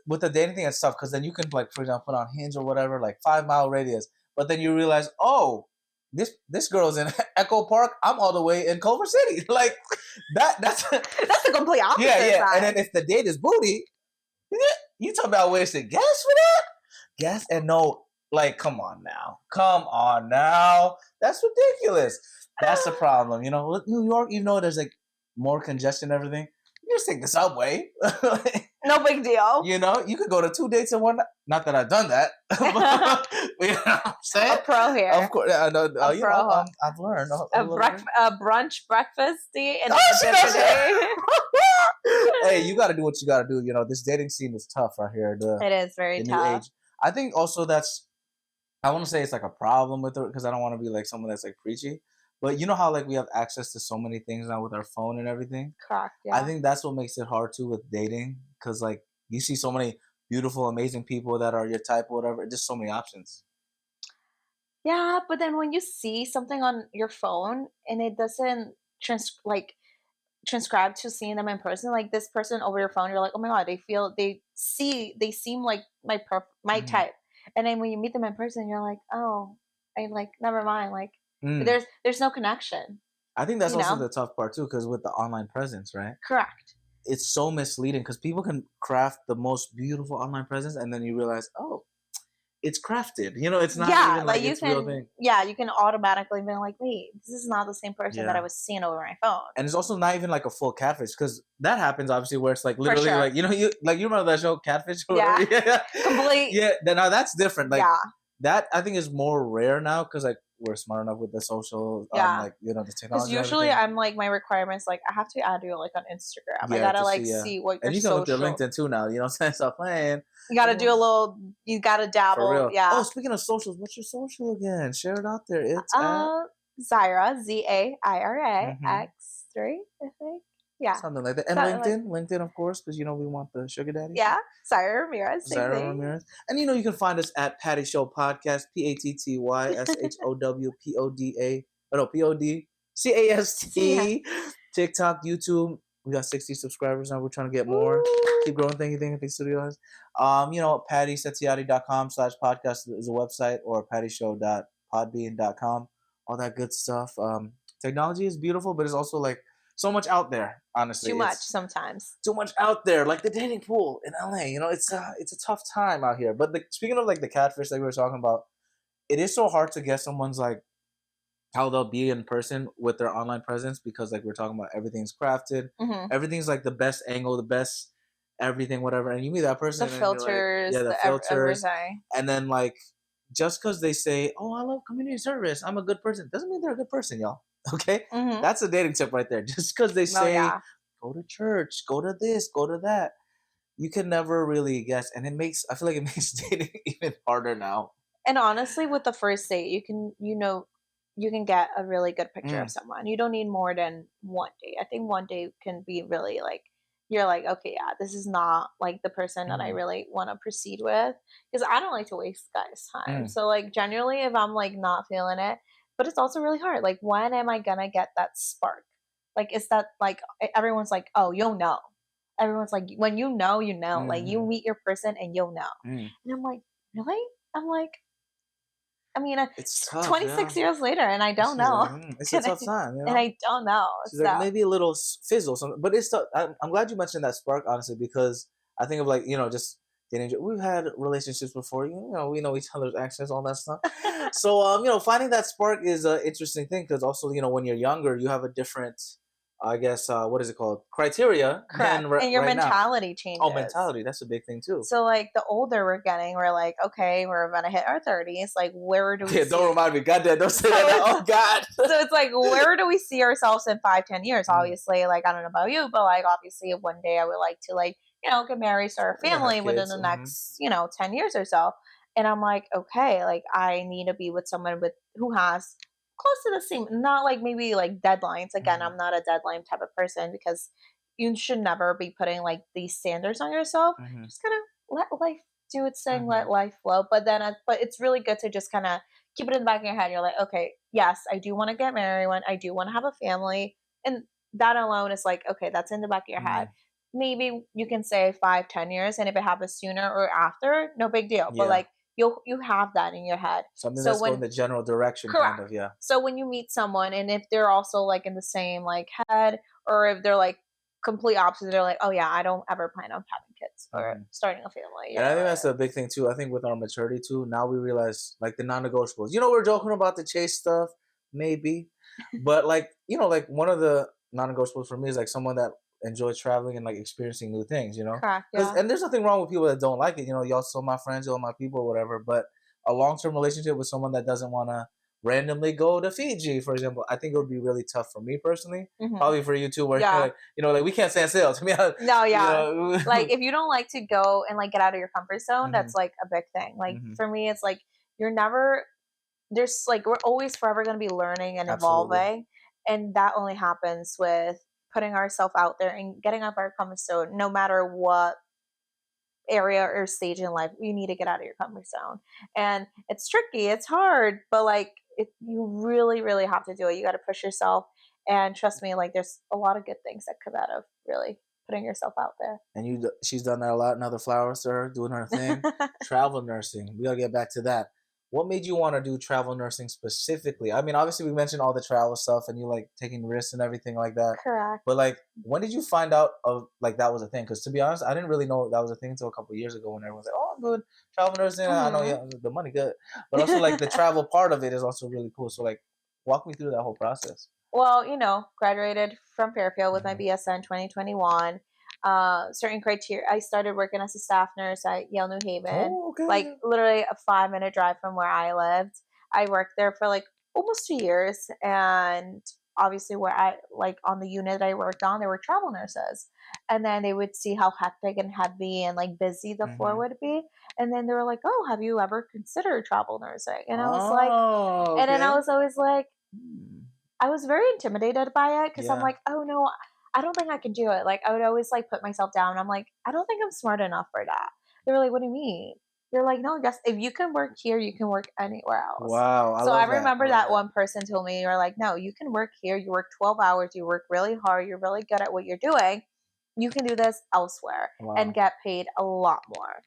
with the dating thing, it's tough because then you can, like, for example, put on Hinge or whatever, like 5-mile radius. But then you realize, oh, this girl's in Echo Park. I'm all the way in Culver City. Like that's the complete opposite. Yeah. Side. And then if the date is booty, You talking about wasting gas for that? Gas and no, like, come on now. Come on now. That's ridiculous. That's the problem. You know, with New York, even though there's like more congestion and everything, you just take the subway. No big deal. You know, you could go to 2 dates in one night. Not that I've done that. But, you know what I'm saying? A pro here. Of course. I know, A you pro. know, I've learned. A brunch breakfast date and a she dinner knows date. Hey, you got to do what you got to do. You know, this dating scene is tough right here. It is very The tough. new age. I think also I want to say it's like a problem with it because I don't want to be like someone that's like preachy. But you know how like we have access to so many things now with our phone and everything? Correct, yeah. I think that's what makes it hard too with dating because like you see so many beautiful, amazing people that are your type or whatever. Just so many options. Yeah, but then when you see something on your phone and it doesn't transcribe to seeing them in person, like this person over your phone, you're like, oh my god, they seem like my type, and then when you meet them in person, you're like, oh, I like never mind, like there's no connection. I think that's also the tough part too, because with the online presence, right? Correct. It's so misleading because people can craft the most beautiful online presence, and then you realize, oh, it's crafted. You know, it's not even like it's real thing. Yeah, you can automatically be like, wait, this is not the same person that I was seeing over my phone. And it's also not even like a full catfish because that happens obviously where it's like literally like you remember that show Catfish? Yeah, complete. Yeah, now that's different. Like that I think is more rare now because like we're smart enough with the social, like the technology. Because usually I'm like my requirements like I have to add you like on Instagram. I gotta see what your and you can look at LinkedIn too now. You know what I'm saying? Stop playing. You gotta do a little. You gotta dabble. For real. Yeah. Oh, speaking of socials, what's your social again? Share it out there. It's Zaira Zaira X3. I think. Yeah. Something like that. And LinkedIn, of course, because we want the sugar daddy. Yeah. Zaira Ramirez. Zaira Ramirez. And you can find us at Patty Show Podcast, PattyShowPodcast. TikTok, YouTube. We got 60 subscribers now. We're trying to get more. Keep growing. Thank you, Studios. PattySetiati.com/podcast is a website, or PattyShow.podbean.com. All that good stuff. Technology is beautiful, but it's also like so much out there, honestly. Too much sometimes. Too much out there, like the dating pool in LA. It's a tough time out here. But speaking of like the catfish that we were talking about, it is so hard to guess someone's like how they'll be in person with their online presence because like we're talking about everything's crafted, everything's like the best angle, the best everything, whatever. And you meet that person, the filters, the filters, everything. And then like just because they say, "Oh, I love community service, I'm a good person," doesn't mean they're a good person, y'all. Okay, that's a dating tip right there. Just because they say, "Go to church, go to this, go to that," you can never really guess, and I feel like it makes dating even harder now. And honestly, with the first date, you can get a really good picture of someone. You don't need more than one date. I think one date can be really like you're like, okay, yeah, this is not like the person that I really want to proceed with, because I don't like to waste guys' time. So like generally, if I'm like not feeling it. But it's also really hard. Like, when am I gonna get that spark? Like, is that like everyone's like, oh, you'll know. Everyone's like, when you know, like you meet your person and you'll know. And I'm like, really? I'm like, I mean, it's tough, 26 years later, and I don't know. It's a tough time, and I don't know. So. Like maybe a little fizzle, but it's tough. I'm glad you mentioned that spark, honestly, because I think of like just. We've had relationships before, we know each other's accents, all that stuff. So, finding that spark is an interesting thing because also, when you're younger, you have a different, I guess, what is it called? Criteria. Correct. And your mentality changes. Oh, mentality. That's a big thing too. So, like, the older we're getting, we're like, okay, we're going to hit our 30s. Like, where do we don't remind me. Goddamn, don't say that. Oh, God. So, it's like, where do we see ourselves in 5-10 years? Obviously, like, I don't know about you, but, like, obviously, one day I would like to, like, get married, start a family within the next, 10 years or so. And I'm like, okay, like I need to be with someone who has close to the same, not like maybe like deadlines. Again, I'm not a deadline type of person because you should never be putting like these standards on yourself. Just kind of let life do its thing, let life flow. But it's really good to just kind of keep it in the back of your head. You're like, okay, yes, I do want to get married when I do want to have a family. And that alone is like, okay, that's in the back of your head. Maybe you can say 5-10 years, and if it happens sooner or after, no big deal. But like you have that in your head. Something that's going the general direction, kind of, So when you meet someone, and if they're also like in the same like head, or if they're like complete opposite. They're like, oh yeah, I don't ever plan on having kids or starting a family. And I think that's a big thing too. I think with our maturity too, now we realize like the non-negotiables. We're joking about the chase stuff, maybe, but like like one of the non-negotiables for me is like someone that enjoys traveling and like experiencing new things. Correct. Yeah. And there's nothing wrong with people that don't like it. Y'all still my friends, y'all my people, whatever. But a long-term relationship with someone that doesn't want to randomly go to Fiji, for example, I think it would be really tough for me personally. Probably for you too, where like we can't stand still. To me, no, yeah. Like if you don't like to go and like get out of your comfort zone, that's like a big thing. Like for me, it's like you're never. There's like we're always forever going to be learning and evolving, and that only happens with putting ourselves out there and getting up our comfort zone, no matter what area or stage in life. You need to get out of your comfort zone, and it's tricky, it's hard, but like you really, really have to do it. You got to push yourself, and trust me, like there's a lot of good things that come out of really putting yourself out there. And she's done that a lot. Another flowers to her, doing her thing. Travel nursing. We gotta get back to that. What made you want to do travel nursing specifically? I mean, obviously we mentioned all the travel stuff and you like taking risks and everything like that. Correct. But like, when did you find out of like that was a thing? Because to be honest, I didn't really know that was a thing until a couple of years ago when everyone's like, "Oh, I'm good travel nursing." I know, the money good, but also like the travel part of it is also really cool. So like, walk me through that whole process. Well, graduated from Fairfield with my BSN 2021. Certain criteria. I started working as a staff nurse at Yale New Haven, like literally a 5-minute drive from where I lived. I worked there for like almost 2 years, and obviously where I like on the unit that I worked on, there were travel nurses, and then they would see how hectic and heavy and like busy the floor would be, and then they were like, "Oh, have you ever considered travel nursing?" And I was like, and then I was always like, I was very intimidated by it because I'm like, oh no, I don't think I can do it. Like I would always like put myself down. I'm like, I don't think I'm smart enough for that. They were like, what do you mean? They're like, no, just if you can work here, you can work anywhere else. Wow. So I remember that one person told me, you're like, no, you can work here. You work 12 hours. You work really hard. You're really good at what you're doing. You can do this elsewhere and get paid a lot more,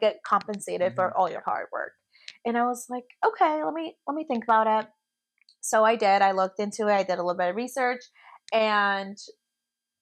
get compensated for all your hard work. And I was like, okay, let me think about it. So I did. I looked into it. I did a little bit of research, and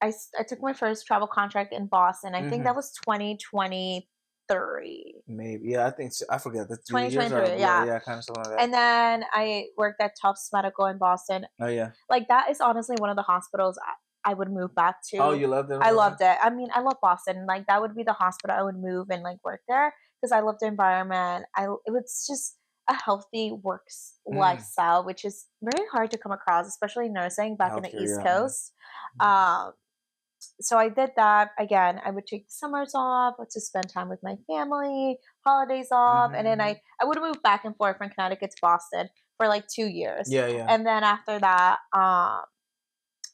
I took my first travel contract in Boston. I think that was 2023. Maybe. Yeah, I think so. I forget. That's 2023. Yeah, kind of something like that. And then I worked at Tufts Medical in Boston. Oh, yeah. Like, that is honestly one of the hospitals I would move back to. Oh, you loved it? I loved it. I mean, I love Boston. Like, that would be the hospital I would move and, like, work there because I loved the environment. It was just a healthy works lifestyle, which is very hard to come across, especially nursing back in the East Coast. So I did that. Again, I would take the summers off to spend time with my family, holidays off, and then I would move back and forth from Connecticut to Boston for like 2 years. Yeah. And then after that, I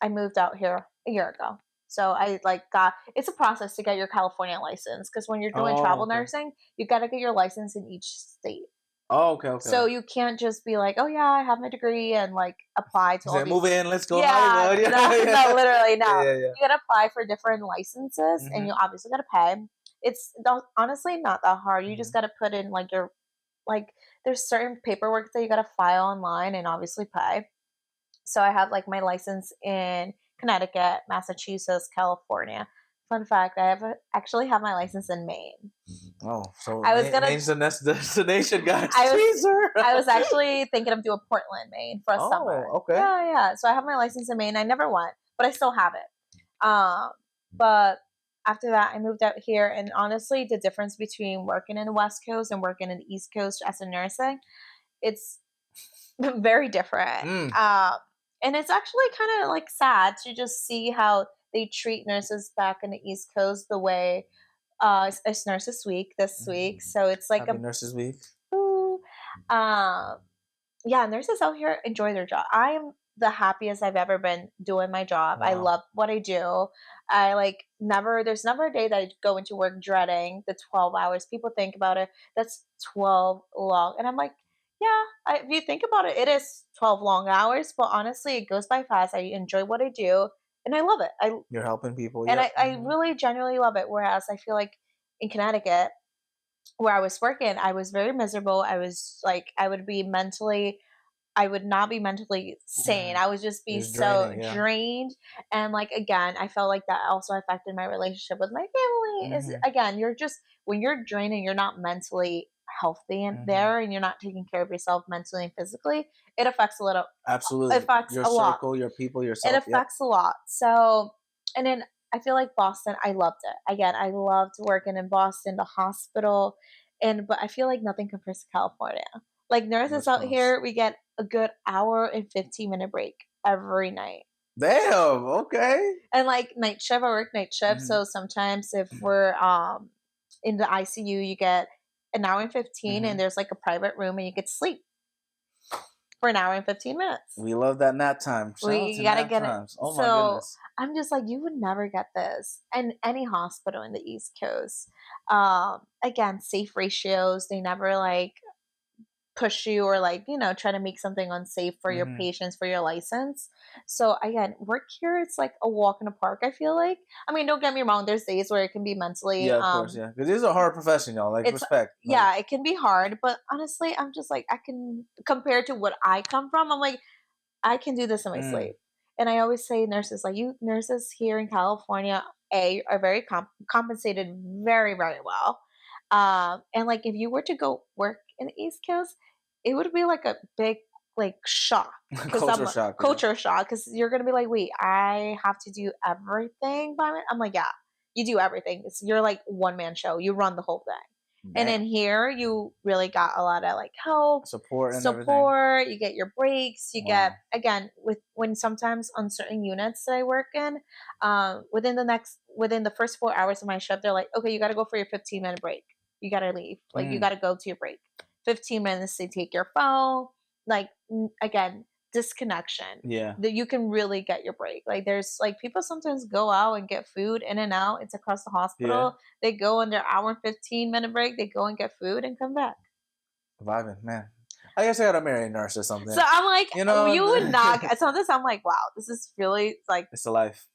moved out here a year ago. So I it's a process to get your California license because when you're doing travel nursing, you got to get your license in each state. Oh, okay. So you can't just be like, oh yeah, I have my degree and like apply to all these. Move in, let's go. Yeah, no, literally no. Yeah. You gotta apply for different licenses, and you obviously gotta pay. It's honestly not that hard. You just gotta put in like your there's certain paperwork that you gotta file online and obviously pay. So I have like my license in Connecticut, Massachusetts, California. Fun fact, I actually have my license in Maine. Oh, so Maine's the next destination, guys. I was actually thinking of doing Portland, Maine for a summer. Okay. Yeah. So I have my license in Maine. I never went, but I still have it. But after that, I moved out here, and honestly, the difference between working in the West Coast and working in the East Coast as a nursing, it's very different. And it's actually kind of like sad to just see how they treat nurses back in the East Coast the way it's Nurses Week this week. So it's like Happy Nurses Week. Nurses out here enjoy their job. I am the happiest I've ever been doing my job. Wow. I love what I do. There's never a day that I go into work dreading the 12 hours. People think about it. That's 12 long. And I'm like, yeah, if you think about it, it is 12 long hours, but honestly, it goes by fast. I enjoy what I do. And I love it. You're helping people. And I really genuinely love it. Whereas I feel like in Connecticut, where I was working, I was very miserable. I was like, I would be mentally I would not be mentally sane. I would just be so drained. And like, again, I felt like that also affected my relationship with my family. Is again, you're just, when you're drained and you're not mentally healthy in there, and you're not taking care of yourself mentally and physically, it affects a little. Absolutely. It affects your a lot. circle, your people, yourself. It affects a lot. So, and then I feel like Boston, I loved it. Again, I loved working in Boston, the hospital, but I feel like nothing compares to California. Like nurses out here, we get a good hour and 15-minute break every night. Damn. Okay. And like night shift, I work night shift. So sometimes if we're in the ICU, you get an hour and 15, and there's like a private room, and you get sleep for an hour and 15 minutes. We love that nap time. You gotta get it. Oh my goodness. I'm just like, you would never get this in any hospital in the East Coast. Again, safe ratios. They never like push you or like, try to make something unsafe for your patients, for your license. So again, work here, it's like a walk in the park, I feel like. I mean, don't get me wrong, there's days where it can be mentally of course, because this is a hard profession, y'all. Like, respect. Yeah, it can be hard, but honestly, I'm just like, I can, compared to what I come from, I'm like, I can do this in my sleep. And I always say nurses, like, you nurses here in California, are very compensated very, very well. And like, if you were to go work in the East Coast, it would be like a big like shock, culture shock, because you're gonna be like, wait, I have to do everything by me. I'm like, yeah, you do everything. You're like one man show. You run the whole thing. And then here, you really got a lot of like help, support. Everything. You get your breaks. You get, again, when sometimes on certain units that I work in, within the first 4 hours of my shift, they're like, okay, you got to go for your 15-minute break. You got to leave. Like, you got to go to your break. 15 minutes to take your phone. Like, again, disconnection. Yeah. That you can really get your break. Like, there's like, people sometimes go out and get food in and out. It's across the hospital. Yeah. They go on their hour and 15-minute break. They go and get food and come back. Vibing, man. I guess I gotta marry a nurse or something. So I'm like, you would not. So this, I'm like, wow, this is really like, it's a life.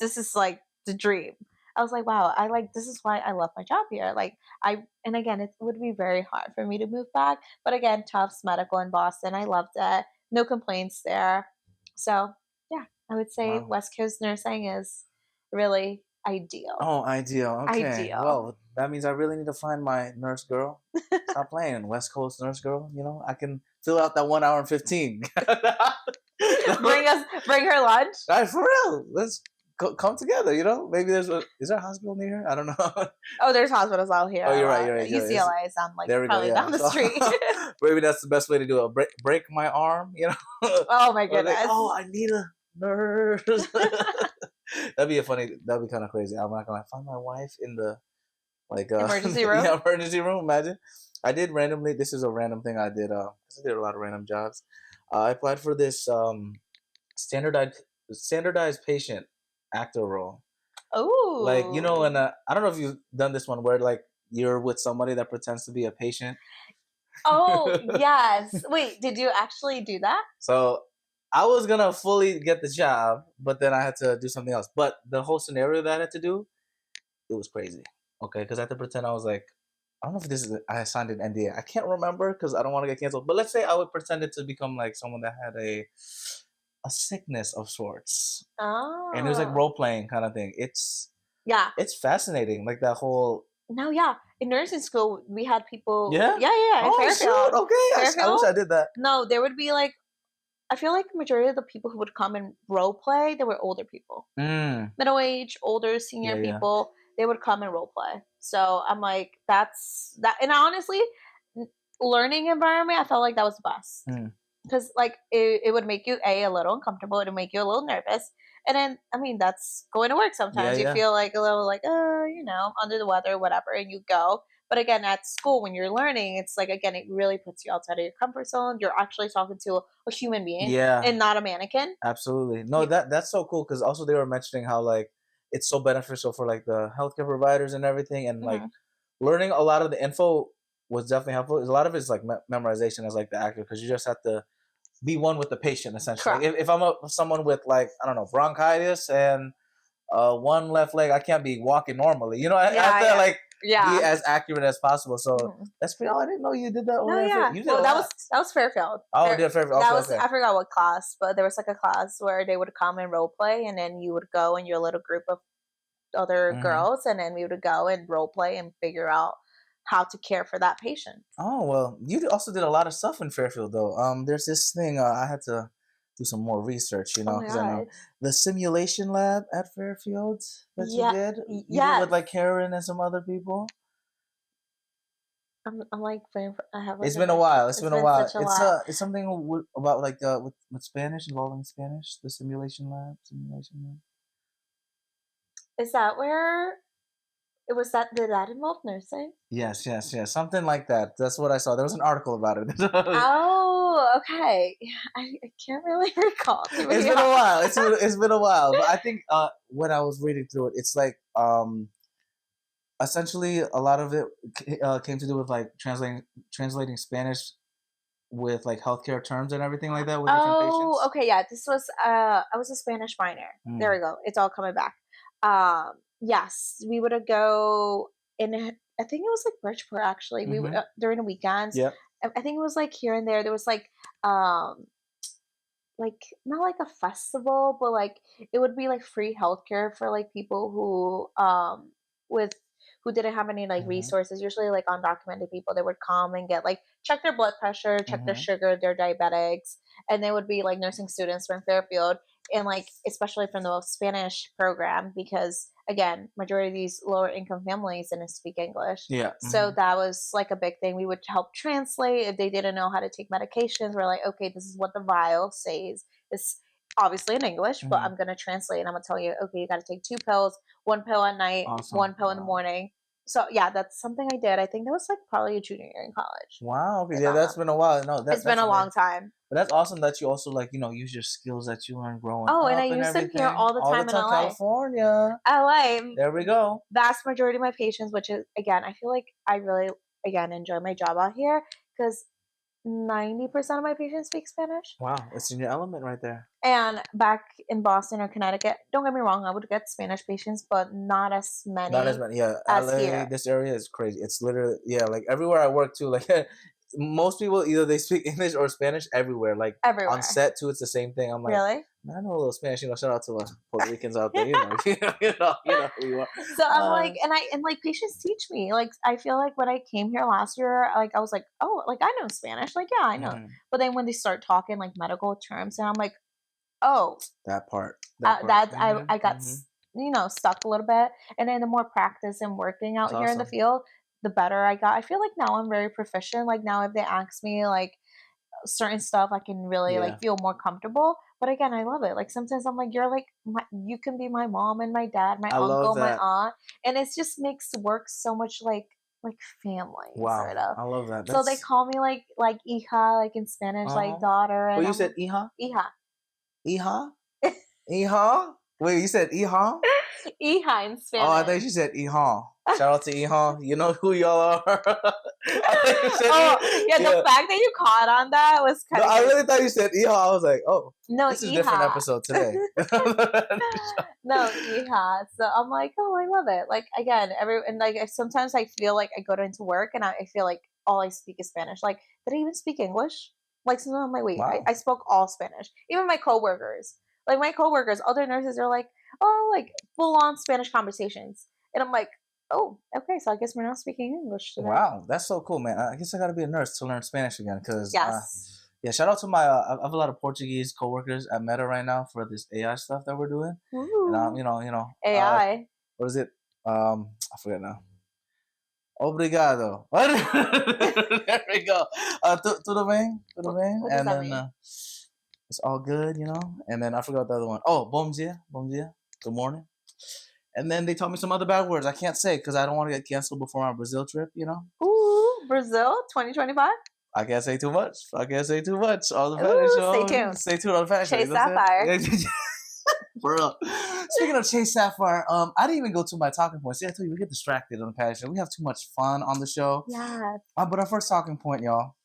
This is like the dream. I was like, wow, this is why I love my job here. Like, and again, it would be very hard for me to move back. But again, Tufts Medical in Boston, I loved it. No complaints there. So, yeah, I would say West Coast nursing is really ideal. Oh, ideal. Okay. Ideal. Well, that means I really need to find my nurse girl. Stop playing, West Coast nurse girl. I can fill out that 1 hour and 15. Bring her lunch. All right, for real. Let's come together, Maybe is there a hospital near here? I don't know. Oh, there's hospitals out here. Oh, you're right. UCLA is like probably down the street. Maybe that's the best way to do it. Break my arm, Oh my goodness. Like, I need a nurse. That'd be kind of crazy. I'm not gonna find my wife in the emergency room. Yeah, emergency room. Imagine. I did randomly. This is a random thing I did. I did a lot of random jobs. I applied for this standardized patient actor role. Oh, like and I don't know if you've done this one where like you're with somebody that pretends to be a patient. Oh yes. Wait, did you actually do that? So I was gonna fully get the job, but then I had to do something else. But the whole scenario that I had to do, it was crazy. Okay, because I had to pretend I was like, I don't know if I signed an NDA. I can't remember because I don't want to get canceled. But let's say I would pretend it to become like someone that had a sickness of sorts. Oh. And it was like role playing kind of thing. It's fascinating. Like that whole. No, yeah. In nursing school, we had people. Yeah. Yeah. Oh, Fairfield. Shit. Okay. I wish I did that. No, there would be like, I feel like the majority of the people who would come and role play, they were older people, middle age, older, senior people. They would come and role play. So I'm like, that's that. And honestly, learning environment, I felt like that was the best. Because like it would make you a little uncomfortable. It would make you a little nervous. And then, I mean, that's going to work sometimes. You feel like a little like, under the weather or whatever, and you go. But again, at school, when you're learning, it's like, again, it really puts you outside of your comfort zone. You're actually talking to a human being and not a mannequin. Absolutely. No, that's so cool because also they were mentioning how like it's so beneficial for like the healthcare providers and everything. And like learning a lot of the info was definitely helpful. A lot of it's like memorization as like the actor because you just have to be one with the patient essentially. If I'm someone with like, I don't know, bronchitis and one left leg, I can't be walking normally. You know, I have to like be as accurate as possible. So that's pretty. Oh, I didn't know you did that over there. You did that was Fairfield. Oh, yeah, Fairfield. Okay. I forgot what class, but there was like a class where they would come and role play, and then you would go in your little group of other girls, and then we would go and role play and figure out how to care for that patient. Oh, well, you also did a lot of stuff in Fairfield, though. There's this thing I had to do some more research, you know, because I know the simulation lab at Fairfield that you did. You did with like Karen and some other people. I'm like, I have. Like it's been a while. It's been a while. It's something about like with Spanish, involving Spanish. The simulation lab. Is that where it was? Did that involve nursing? Yes. Something like that. That's what I saw. There was an article about it. Oh, okay. I can't really recall. It's been a while. It's been a while. But I think when I was reading through it, it's like essentially a lot of it came to do with like translating Spanish with like healthcare terms and everything like that with different patients. Oh, okay, yeah. This was I was a Spanish minor. There we go. It's all coming back. Yes, we would go in. I think it was like Bridgeport actually. We would during the weekends. Yeah. I think it was like here and there. There was like not like a festival, but like it would be like free healthcare for like people who didn't have any like resources, usually like undocumented people. They would come and get like check their blood pressure, check their sugar, their diabetics, and they would be like nursing students from Fairfield, and like especially from the Spanish program, because again, majority of these lower income families didn't speak English. Yeah. So that was like a big thing. We would help translate if they didn't know how to take medications. We're like, okay, this is what the vial says. It's obviously in English, but I'm going to translate and I'm going to tell you, okay, you got to take 2 pills, 1 pill at night, 1 pill in the morning. So yeah, that's something I did. I think that was like probably a junior year in college. Wow. Okay. Yeah, that's been a while. No, it's been a long time. But that's awesome that you also like, you know, use your skills that you learned growing up. Oh, and I use them here all the time in LA. California. LA. There we go. Vast majority of my patients, which is, again, I feel like I really, again, enjoy my job out here because 90% of my patients speak Spanish. Wow, it's in your element right there. And back in Boston or Connecticut, don't get me wrong, I would get Spanish patients, but not as many. Not as many, yeah. As LA, here. This area is crazy. It's literally, yeah, like everywhere I work too, like most people either they speak English or Spanish everywhere. Like everywhere. On set too, it's the same thing. I'm like, really? Man, I know a little Spanish. You know, shout out to Puerto Ricans out there. You know who you are. So I'm like, and like patients teach me. Like I feel like when I came here last year, like I was like, oh, like I know Spanish. Like yeah, I know. But then when they start talking like medical terms, and I'm like, oh, that part. I got stuck a little bit. And then the more practice and working out here in the field, the better I got. I feel like now I'm very proficient. Like now if they ask me like certain stuff, I can really like feel more comfortable. But again, I love it. Like sometimes I'm like, you're like, you can be my mom and my dad, my uncle, my aunt, and it just makes work so much like family. Wow, sort of. I love that. So they call me like hija, like in Spanish, like daughter. And you said hija? Hija. Hija? Wait, you said hija? Hija in Spanish. Oh, I thought you said hija. Shout out to hija. You know who y'all are. The fact that you caught on that was kind of. I really thought you said hija. I was like, oh, no, this is a different episode today. No, hija. So I'm like, oh, I love it. Like again, sometimes I feel like I go into work and I feel like all I speak is Spanish. Like, did I even speak English? Like sometimes I'm like, wait, wow. I spoke all Spanish. Even my coworkers, other nurses are like, oh, like full on Spanish conversations, and I'm like, oh, okay, so I guess we're not speaking English today. Wow, that's so cool, man. I guess I got to be a nurse to learn Spanish again, because shout out to my I have a lot of Portuguese coworkers at Meta right now for this AI stuff that we're doing. Ooh. And you know AI. What is it? I forget now. Obrigado. There we go. Tudo bem? What does and that then mean? it's all good, you know. And then I forgot the other one. Oh, bom dia, good morning. And then they taught me some other bad words I can't say because I don't want to get canceled before my Brazil trip, you know. Ooh, Brazil 2025. I can't say too much. On the Spanish show. Stay tuned on the Spanish show. Chase Sapphire. For real. Speaking of Chase Sapphire, I didn't even go to my talking points. See, I told you we get distracted on the Spanish show. We have too much fun on the show. Yeah. But our first talking point, y'all,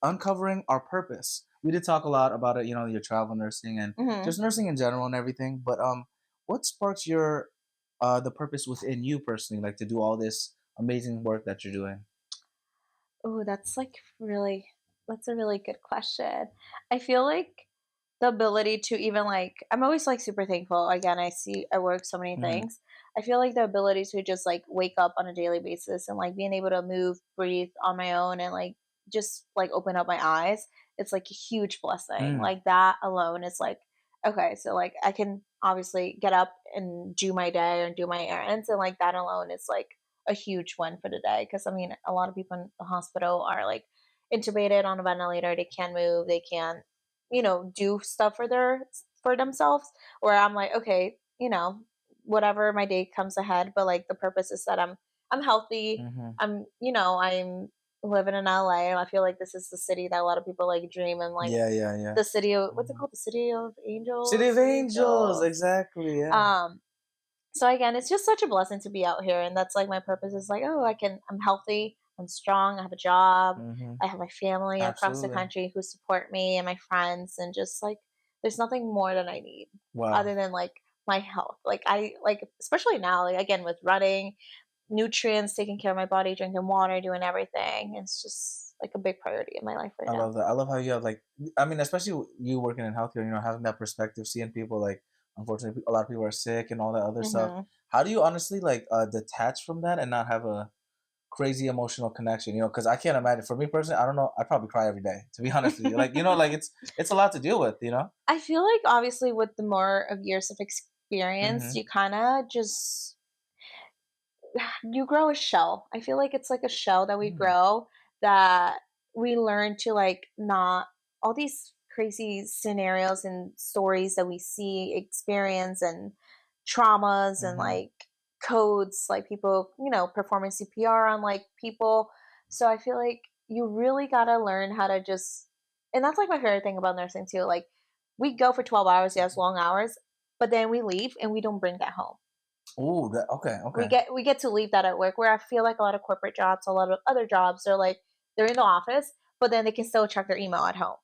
uncovering our purpose. We did talk a lot about it, you know, your travel nursing and just nursing in general and everything. But what sparks your the purpose within you personally, like to do all this amazing work that you're doing? Oh, that's a really good question. I feel like the ability to even like I'm always like super thankful. Again, I work so many Mm-hmm. things. I feel like the ability to just like wake up on a daily basis and like being able to move, breathe on my own and like just like open up my eyes, it's like a huge blessing. Mm. Like that alone is like okay, so like I can obviously get up and do my day and do my errands and like that alone is like a huge one for the day because I mean a lot of people in the hospital are like intubated on a ventilator, they can't move, they can't do stuff for themselves where I'm like okay, whatever my day comes ahead, but like the purpose is that I'm healthy, Mm-hmm. I'm living in LA and I feel like this is the city that a lot of people like dream and like Yeah, yeah, yeah. the city of what's it Mhm. called, the city of City angels, of Angels, exactly. Yeah. so again, it's just such a blessing to be out here, and that's like my purpose is like, oh, I'm healthy, I'm strong, I have a job, Mm-hmm. I have my family across the Absolutely. country who support me and my friends, and just like there's nothing more that I need Wow. other than like my health. Like I like especially now, like again with running, nutrients, taking care of my body, drinking water, doing everything. It's just like a big priority in my life right I now. love that. I love how you have like, I mean, especially you working in healthcare, having that perspective, seeing people like, unfortunately, a lot of people are sick and all that other stuff. Hmm. How do you honestly like detach from that and not have a crazy emotional connection? Because I can't imagine. For me personally, I don't know. I probably cry every day. To be honest with you, like like it's a lot to deal with. I feel like obviously with the more of years of experience, Mm-hmm. you kind of just you grow a shell. I feel like it's like a shell that we Mm. grow that we learn to like not all these crazy scenarios and stories that we see, experience and traumas and Mm-hmm. like codes, like people, performing CPR on like people. So I feel like you really got to learn how to just, and that's like my favorite thing about nursing too. Like we go for 12 hours, yes, long hours, but then we leave and we don't bring that home. Oh, that okay, we okay. get we get to leave that at work where I feel like a lot of corporate jobs, a lot of other jobs, they're like they're in the office but then they can still check their email at home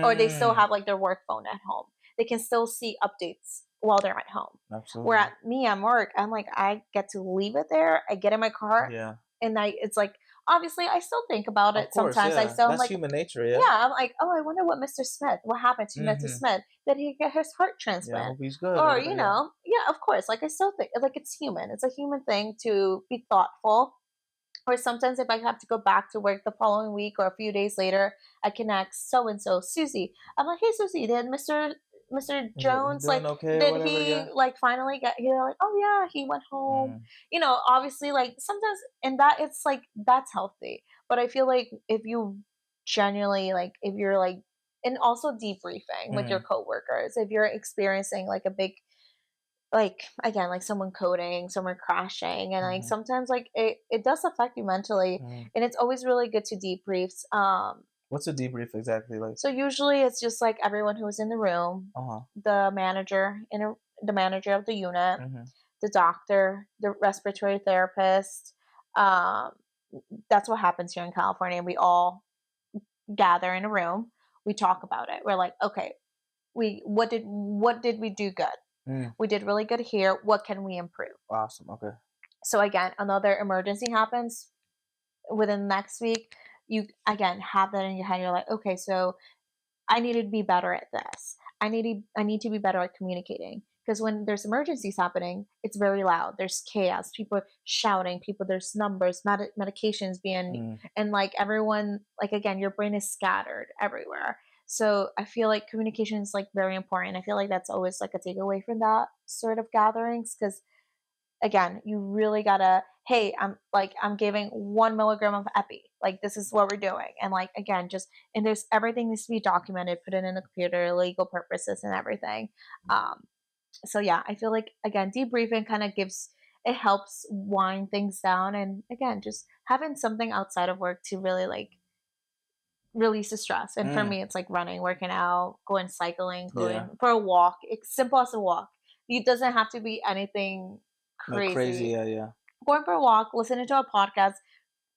or they still Mm. have like their work phone at home, they can still see updates while they're at home, where Absolutely. at me at work I'm like I get to leave it there, I get in my car Yeah. and it's like obviously I still think about Of it course. sometimes, I Yeah. still I'm That's like human nature. Yeah. yeah, I'm like, oh, I wonder what happened to Mr. Mm-hmm. Smith. Did he get his heart Yeah. I transplant? hope he's good. Or, Or whatever. Yeah. yeah, of course. Like, I still think, like, it's human. It's a human thing to be thoughtful. Or sometimes if I have to go back to work the following week or a few days later, I can ask so and so, Susie. I'm like, hey, Susie, did Mr. He Jones, doing like, okay or did whatever. he, Yeah. like, finally get, like, oh, yeah, he went home. Mm. Obviously, like, sometimes, and that, it's like, that's healthy. But I feel like if you genuinely, like, if you're like, and also debriefing with your Mm. coworkers, if you're experiencing like a big, like again, like someone coding, someone crashing, and like Mm-hmm. sometimes like it does affect you mentally, Mm. and it's always really good to debrief. What's a debrief exactly like? So usually it's just like everyone who was in the room, Uh huh. the manager the manager of the unit, Mm-hmm. the doctor, the respiratory therapist. Um, that's what happens here in California. We all gather in a room. We talk about it. We're like, okay, we what did we do good? Mm. We did really good here. What can we improve? Awesome. Okay. So again, another emergency happens within the next week. You again have that in your head. You're like, okay, so I need to be better at this. I need to be better at communicating because when there's emergencies happening, it's very loud. There's chaos. People are shouting. There's numbers, medications being, Mm. and like everyone, like again, your brain is scattered everywhere. So I feel like communication is like very important. I feel like that's always like a takeaway from that sort of gatherings because again, you really gotta, hey, I'm giving 1 milligram of epi. Like this is what we're doing. And like again, just and there's everything needs to be documented, put it in the computer, legal purposes and everything. Um, so yeah, I feel like again, debriefing kind of it helps wind things down and again, just having something outside of work to really like release the stress. And for Mm. me it's like running, working out, going cycling, Yeah. going for a walk. It's simple as a walk. It doesn't have to be anything Like crazy. crazy. Yeah. Yeah. Going for a walk, listening to a podcast.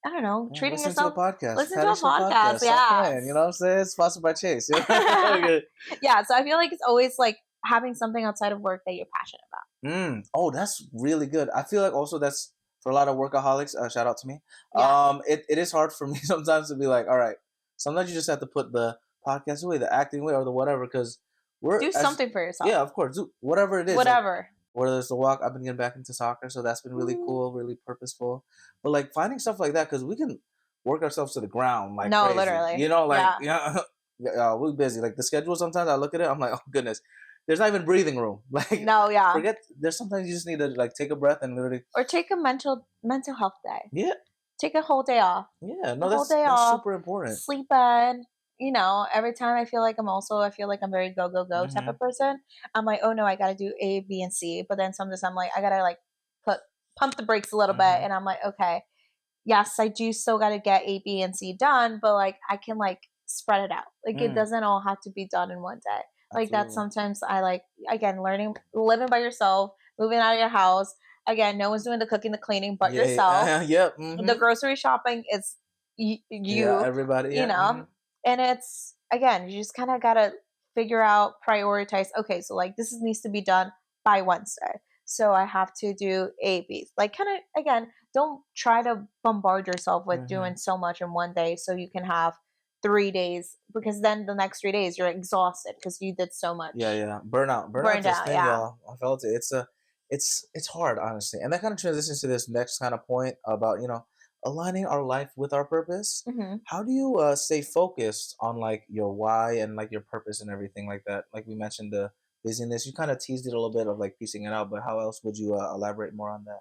I don't know, Yeah, treating listen to a yourself. podcast. Listen to Patty a Show podcast. podcast. Stop Yeah. playing. You know what I'm saying? Sponsored by Chase. Okay. Yeah. So I feel like it's always like having something outside of work that you're passionate about. Oh, that's really good. I feel like also that's for a lot of workaholics. Shout out to me. Yeah. It is hard for me sometimes to be like, all right. Sometimes you just have to put the podcast away, the acting away, or the whatever, because Do something for yourself. yeah, of course, do whatever it is. Whatever. Like, whether it's the walk, I've been getting back into soccer, so that's been really cool, really purposeful. But like finding stuff like that, because we can work ourselves to the ground like crazy. Literally. You know, like Yeah. we're busy. Like the schedule, sometimes I look at it, I'm like, oh goodness, there's not even breathing room. Like No, yeah. forget. There's sometimes you just need to like take a breath and literally. Or take a mental health day. Yeah. Take a whole day off. Yeah. No, that's super important. Sleep in. You know, every time I feel like I'm very go type of person. I'm like, oh no, I gotta do A, B, and C. But then sometimes I'm like, I gotta like pump the brakes a little bit, and I'm like, okay, yes, I do still gotta get A, B, and C done, but like I can like spread it out. Like it doesn't all have to be done in one day. Like that sometimes I like, again, living by yourself, moving out of your house. Again, no one's doing the cooking, the cleaning but yourself. Yep. The grocery shopping is you. Yeah, everybody. Yeah. You know. And it's, again, you just kind of got to figure out, prioritize. Okay, so like this needs to be done by Wednesday. So I have to do A, B. Like kind of, again, don't try to bombard yourself with doing so much in one day so you can have 3 days, because then the next 3 days you're exhausted because you did so much. Yeah. Burned out. Y'all. I felt it. It's hard, honestly. And that kind of transitions to this next kind of point about, aligning our life with our purpose. How do you stay focused on like your why and like your purpose and everything like that? Like we mentioned the busyness, you kind of teased it a little bit of like piecing it out, but how else would you elaborate more on that?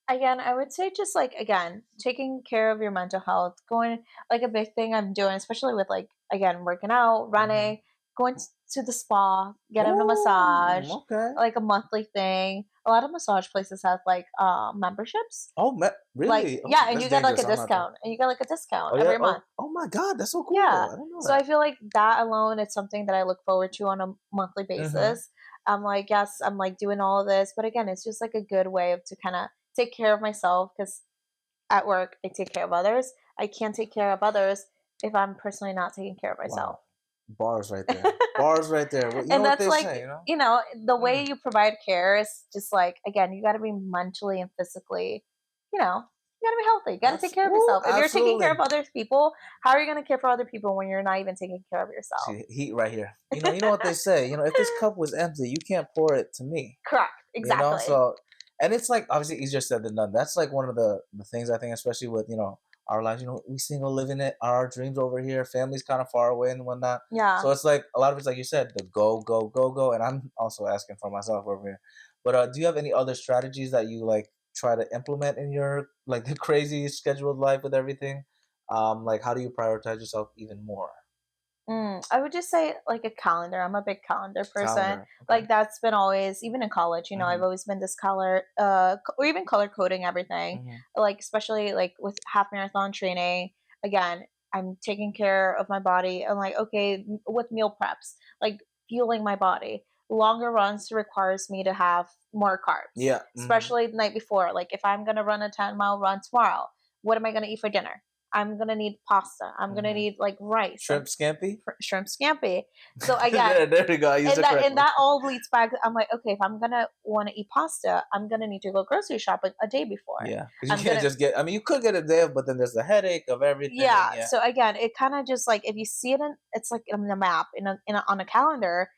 Again, I would say just like, again, taking care of your mental health, going, like a big thing I'm doing, especially with like, again, working out, running, going to the spa, getting a massage, like a monthly thing. A lot of massage places have like memberships. Oh, really? Like, yeah, and you get like a discount. And you get like a discount every month. Oh my God, that's so cool. Yeah. I don't know so I feel like that alone is something that I look forward to on a monthly basis. I'm like, yes, I'm like doing all of this. But again, it's just like a good way of to kind of take care of myself, because at work, I take care of others. I can't take care of others if I'm personally not taking care of myself. Wow. Bars right there. Bars right there. You and know that's what they like, say, the way you provide care is just like, again, you got to be mentally and physically, you got to be healthy. You got to take care of yourself. If you're taking care of other people, how are you going to care for other people when you're not even taking care of yourself? See, heat right here. You know what they say. If this cup was empty, you can't pour it to me. Correct. Exactly. So, and it's like obviously easier said than done. That's like one of the things I think, especially with our lives. We single living it, our dreams over here, family's kind of far away and whatnot. Yeah. So it's like a lot of it's like you said, the go, and I'm also asking for myself over here. But do you have any other strategies that you like try to implement in your like the crazy scheduled life with everything? Like how do you prioritize yourself even more? I would just say like a calendar. I'm a big calendar person. Like that's been always, even in college, I've always been this color, or even color coding everything. Like especially like with half marathon training. Again, I'm taking care of my body. I'm like, okay, with meal preps, like fueling my body. Longer runs requires me to have more carbs. Yeah. Especially the night before. Like if I'm gonna run a 10-mile run tomorrow, what am I gonna eat for dinner? I'm gonna need pasta. I'm gonna need like rice, shrimp scampi. Shrimp scampi. So again, there you go. And that all leads back. I'm like, okay, if I'm gonna want to eat pasta, I'm gonna need to go grocery shopping a day before. Yeah, because you can't just get. I mean, you could get it there, but then there's the headache of everything. Yeah. So again, it kind of just like if you see it it's like on the map on a calendar,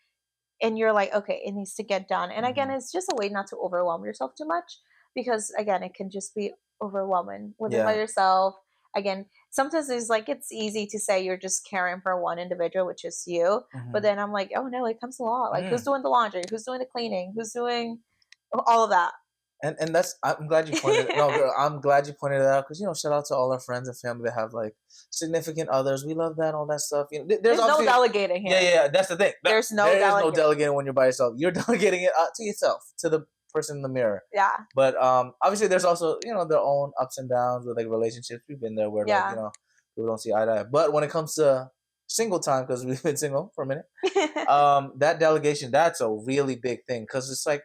and you're like, okay, it needs to get done. And again, it's just a way not to overwhelm yourself too much, because again, it can just be overwhelming living by yourself. Again, sometimes it's easy to say you're just caring for one individual, which is you. But then I'm like, oh no, it comes a lot. Like who's doing the laundry? Who's doing the cleaning? Who's doing all of that? And that's, I'm glad you pointed no, girl, I'm glad you pointed it out, because shout out to all our friends and family that have like significant others. We love that, all that stuff. There's no delegating here. Yeah, that's the thing. There's no delegating when you're by yourself. You're delegating it to yourself, to the person in the mirror. Yeah. But obviously there's also their own ups and downs with like relationships. We've been there where like people don't see eye to eye. But when it comes to single time, because we've been single for a minute, that delegation, that's a really big thing, because it's like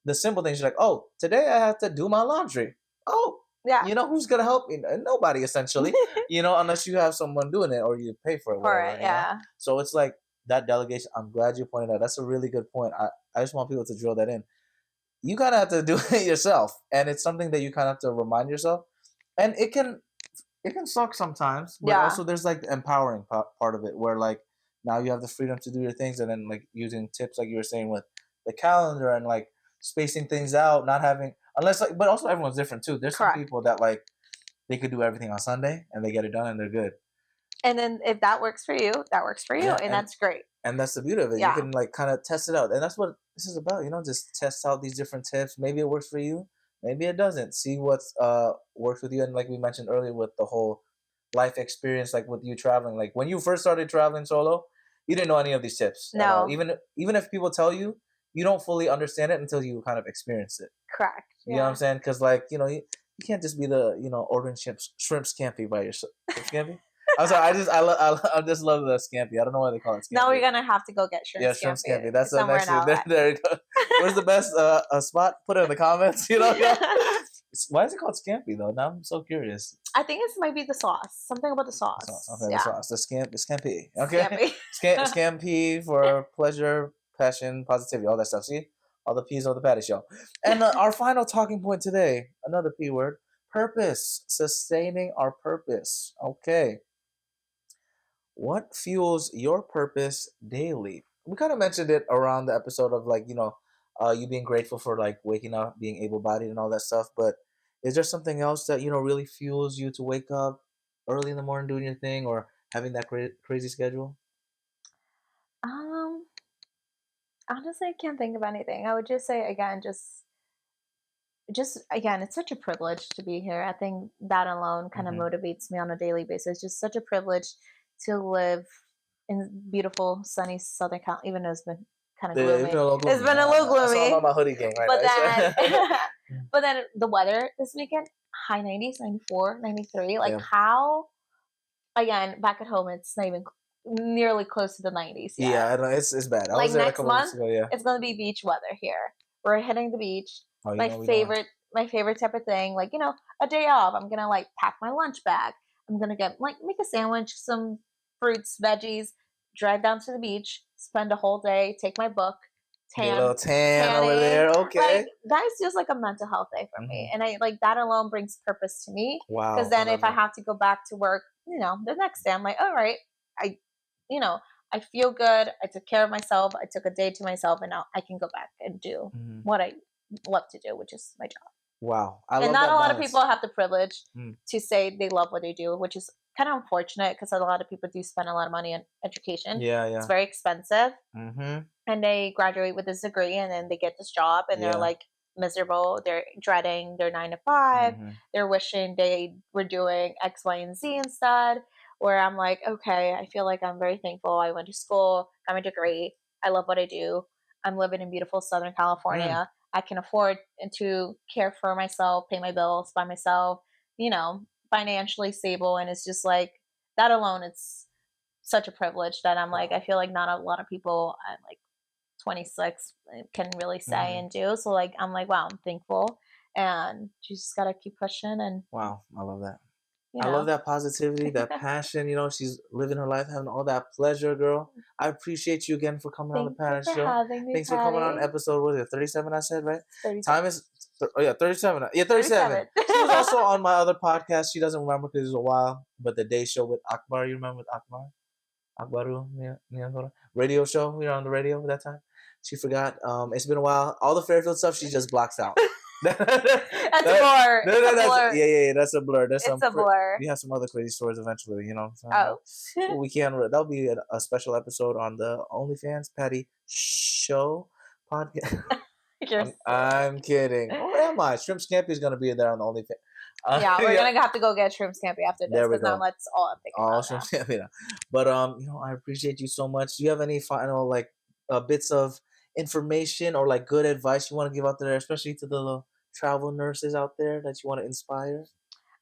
the simple things. You're like, oh, today I have to do my laundry. Oh, yeah. Who's gonna help me? Nobody, essentially. Unless you have someone doing it or you pay for it. Whatever, yeah. So it's like that delegation. I'm glad you pointed out. That's a really good point. I just want people to drill that in. you kind of have to do it yourself, and it's something that you kind of have to remind yourself. And it can suck sometimes, but Yeah. also there's like the empowering part of it, where like now you have the freedom to do your things, and then like using tips like you were saying with the calendar and like spacing things out, not having unless like, but also everyone's different too. There's Correct. some people that like they could do everything on Sunday and they get it done and they're good. And then if that works for you, that works for you, Yeah, and that's great. And that's the beauty of it. Yeah. You can like kind of test it out, and that's what this is about. Just test out these different tips. Maybe it works for you, maybe it doesn't. See what's works with you, and like we mentioned earlier with the whole life experience, like with you traveling. Like when you first started traveling solo, you didn't know any of these tips. At all. No. Even if people tell you, you don't fully understand it until you kind of experience it. Correct. You know what I'm saying? Because like you can't just be the ordering shrimp scampi by yourself. Scampi. I'm sorry. I just love the scampi. I don't know why they call it scampi. Now we're gonna have to go get shrimp. Yeah, shrimp scampi. That's the somewhere next now. there you go. Where's the best spot? Put it in the comments. Why is it called scampi though? Now I'm so curious. I think it might be the sauce. Something about the sauce. Okay, yeah. the sauce. The scampi. Okay. Scampi for pleasure, passion, positivity, all that stuff. See? All the P's of the Patty Show. And our final talking point today, another P word, purpose. Sustaining our purpose. Okay. What fuels your purpose daily? We kind of mentioned it around the episode of like, you being grateful for like waking up, being able-bodied and all that stuff. But is there something else that, really fuels you to wake up early in the morning doing your thing, or having that crazy schedule? Honestly, I can't think of anything. I would just say, again, just again, it's such a privilege to be here. I think that alone kind of motivates me on a daily basis. Just such a privilege to live in beautiful, sunny Southern California, even though it's been kind of gloomy. It's been a little gloomy. I saw my hoodie gang right but then the weather this weekend, high 90s, 94, 93. Like how, again, back at home, it's not even nearly close to the 90s yet. Yeah, it's bad. I was there next month, it's going to be beach weather here. We're hitting the beach. My favorite type of thing, like, a day off. I'm going to like pack my lunch bag. I'm going to make a sandwich, some fruits, veggies, drive down to the beach, spend a whole day, take my book, tan. A little tan over there. Okay. That is just like a mental health day for me. And I that alone brings purpose to me. Wow. Because then if I have to go back to work, the next day I'm like, all right, I feel good. I took care of myself. I took a day to myself, and now I can go back and do what I love to do, which is my job. Wow. And not a lot of people have the privilege to say they love what they do, which is kind of unfortunate because a lot of people do spend a lot of money on education. Yeah. It's very expensive. And they graduate with this degree, and then they get this job, and they're like miserable. They're dreading their 9 to 5. They're wishing they were doing X, Y, and Z instead. Where I'm like, okay, I feel like I'm very thankful. I went to school, got my degree. I love what I do. I'm living in beautiful Southern California. I can afford to care for myself, pay my bills by myself, financially stable. And it's just like that alone, it's such a privilege that I'm like, I feel like not a lot of people at like 26 can really say and do. So like, I'm like, wow, I'm thankful. And you just got to keep pushing. And wow, I love that. I love that positivity, that passion. She's living her life, having all that pleasure, girl. I appreciate you again for coming on the Patty Show. Thanks for coming on episode, what is it, 37 I said, right? 37. Time is, 37. Yeah, 37. She was also on my other podcast. She doesn't remember because it was a while, but the day show with Akbar, you remember with Akbar? Akbaru, radio show, we were on the radio at that time. She forgot. It's been a while. All the Fairfield stuff, she just blocks out. That's a blur. Yeah, that's a blur. It's a blur. We have some other crazy stories eventually, Oh. We can. That'll be a special episode on the OnlyFans Patty Show podcast. I'm kidding. Or am I? Shrimp Scampi is going to be there on the OnlyFans. Yeah, we're going to have to go get Shrimp Scampi after this. Because now that's all I'm thinking about. Shrimp Scampi. But, I appreciate you so much. Do you have any final, bits of information or good advice you want to give out there, especially to the travel nurses out there that you want to inspire?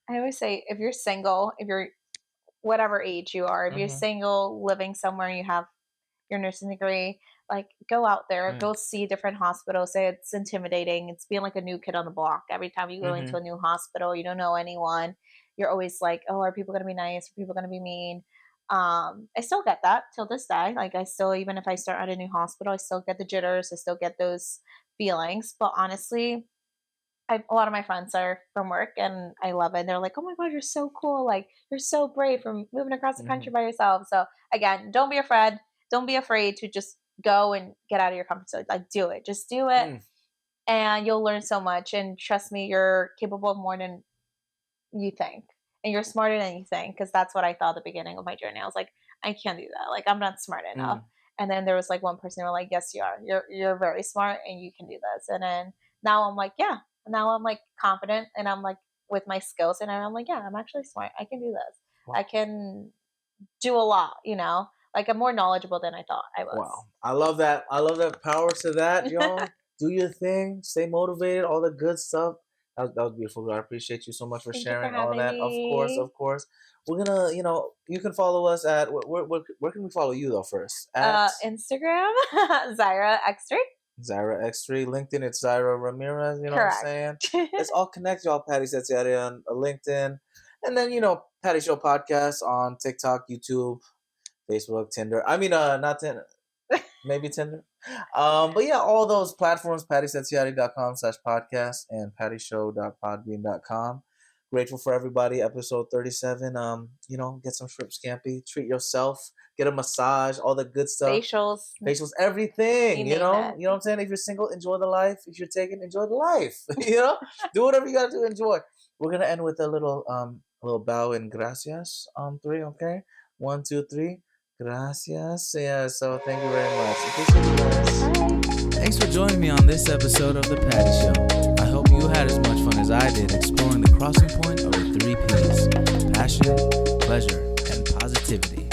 I always say, if you're single, if you're whatever age you are, if you're single, living somewhere, you have your nursing degree, go out there, go see different hospitals. Say it's intimidating. It's being like a new kid on the block. Every time you go into a new hospital, you don't know anyone. You're always like, oh, are people going to be nice? Are people going to be mean? I still get that till this day. I still, even if I start at a new hospital, I still get the jitters. I still get those feelings. But honestly, a lot of my friends are from work and I love it. And they're like, oh my God, you're so cool. Like, you're so brave from moving across the country by yourself. So again, don't be afraid. Don't be afraid to just go and get out of your comfort zone. Like, do it. Just do it. And you'll learn so much. And trust me, you're capable of more than you think. And you're smarter than you think. Because that's what I thought at the beginning of my journey. I was like, I can't do that. Like, I'm not smart enough. And then there was like one person who were like, yes, you are. You're very smart and you can do this. And then now I'm like, yeah. Now I'm like confident and I'm like with my skills and I'm like, yeah, I'm actually smart. I can do this. Wow. I can do a lot, you know, like I'm more knowledgeable than I thought I was. Wow. I love that. I love that. Power to that, y'all. Do your thing. Stay motivated. All the good stuff. That was beautiful. I appreciate you so much for sharing all that. Me. Of course. We're gonna, you know, you can follow us at where can we follow you though first? At Instagram, Zaira X3. Zaira X3, LinkedIn, it's Zaira Ramirez, you know Correct. What I'm saying? Let's all connect, y'all. Patty Settiati on LinkedIn. And then, you know, Patty Show Podcast on TikTok, YouTube, Facebook, Tinder. I mean, not Tinder. Maybe Tinder. But yeah, all those platforms, pattysettiati.com/podcast and pattyshow.podbean.com. Grateful for everybody. Episode 37. You know, get some shrimp scampi. Treat yourself. Get a massage. All the good stuff. Facials. Everything. You know. You know what I'm saying. If you're single, enjoy the life. If you're taken, enjoy the life. You know. Do whatever you gotta do. Enjoy. We're gonna end with a little bow and gracias on 3. Okay. 1, 2, 3. Gracias. Yeah. So thank you very much. Appreciate you guys. Thanks for joining me on this episode of the Patty Show. I hope you had as much fun as I did exploring the crossing point of the 3 P's: passion, pleasure, and positivity.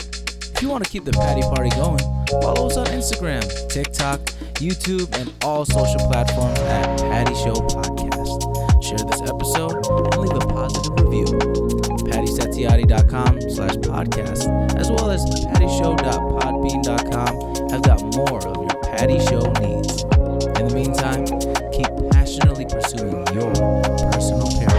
If you want to keep the Patty Party going, follow us on Instagram, TikTok, YouTube, and all social platforms at Patty Show Podcast. Share this episode and leave a positive review. PattySettiati.com/podcast as well as PattyShow.podbean.com have got more of your Patty Show needs. In the meantime, keep passionately pursuing your personal paradigm.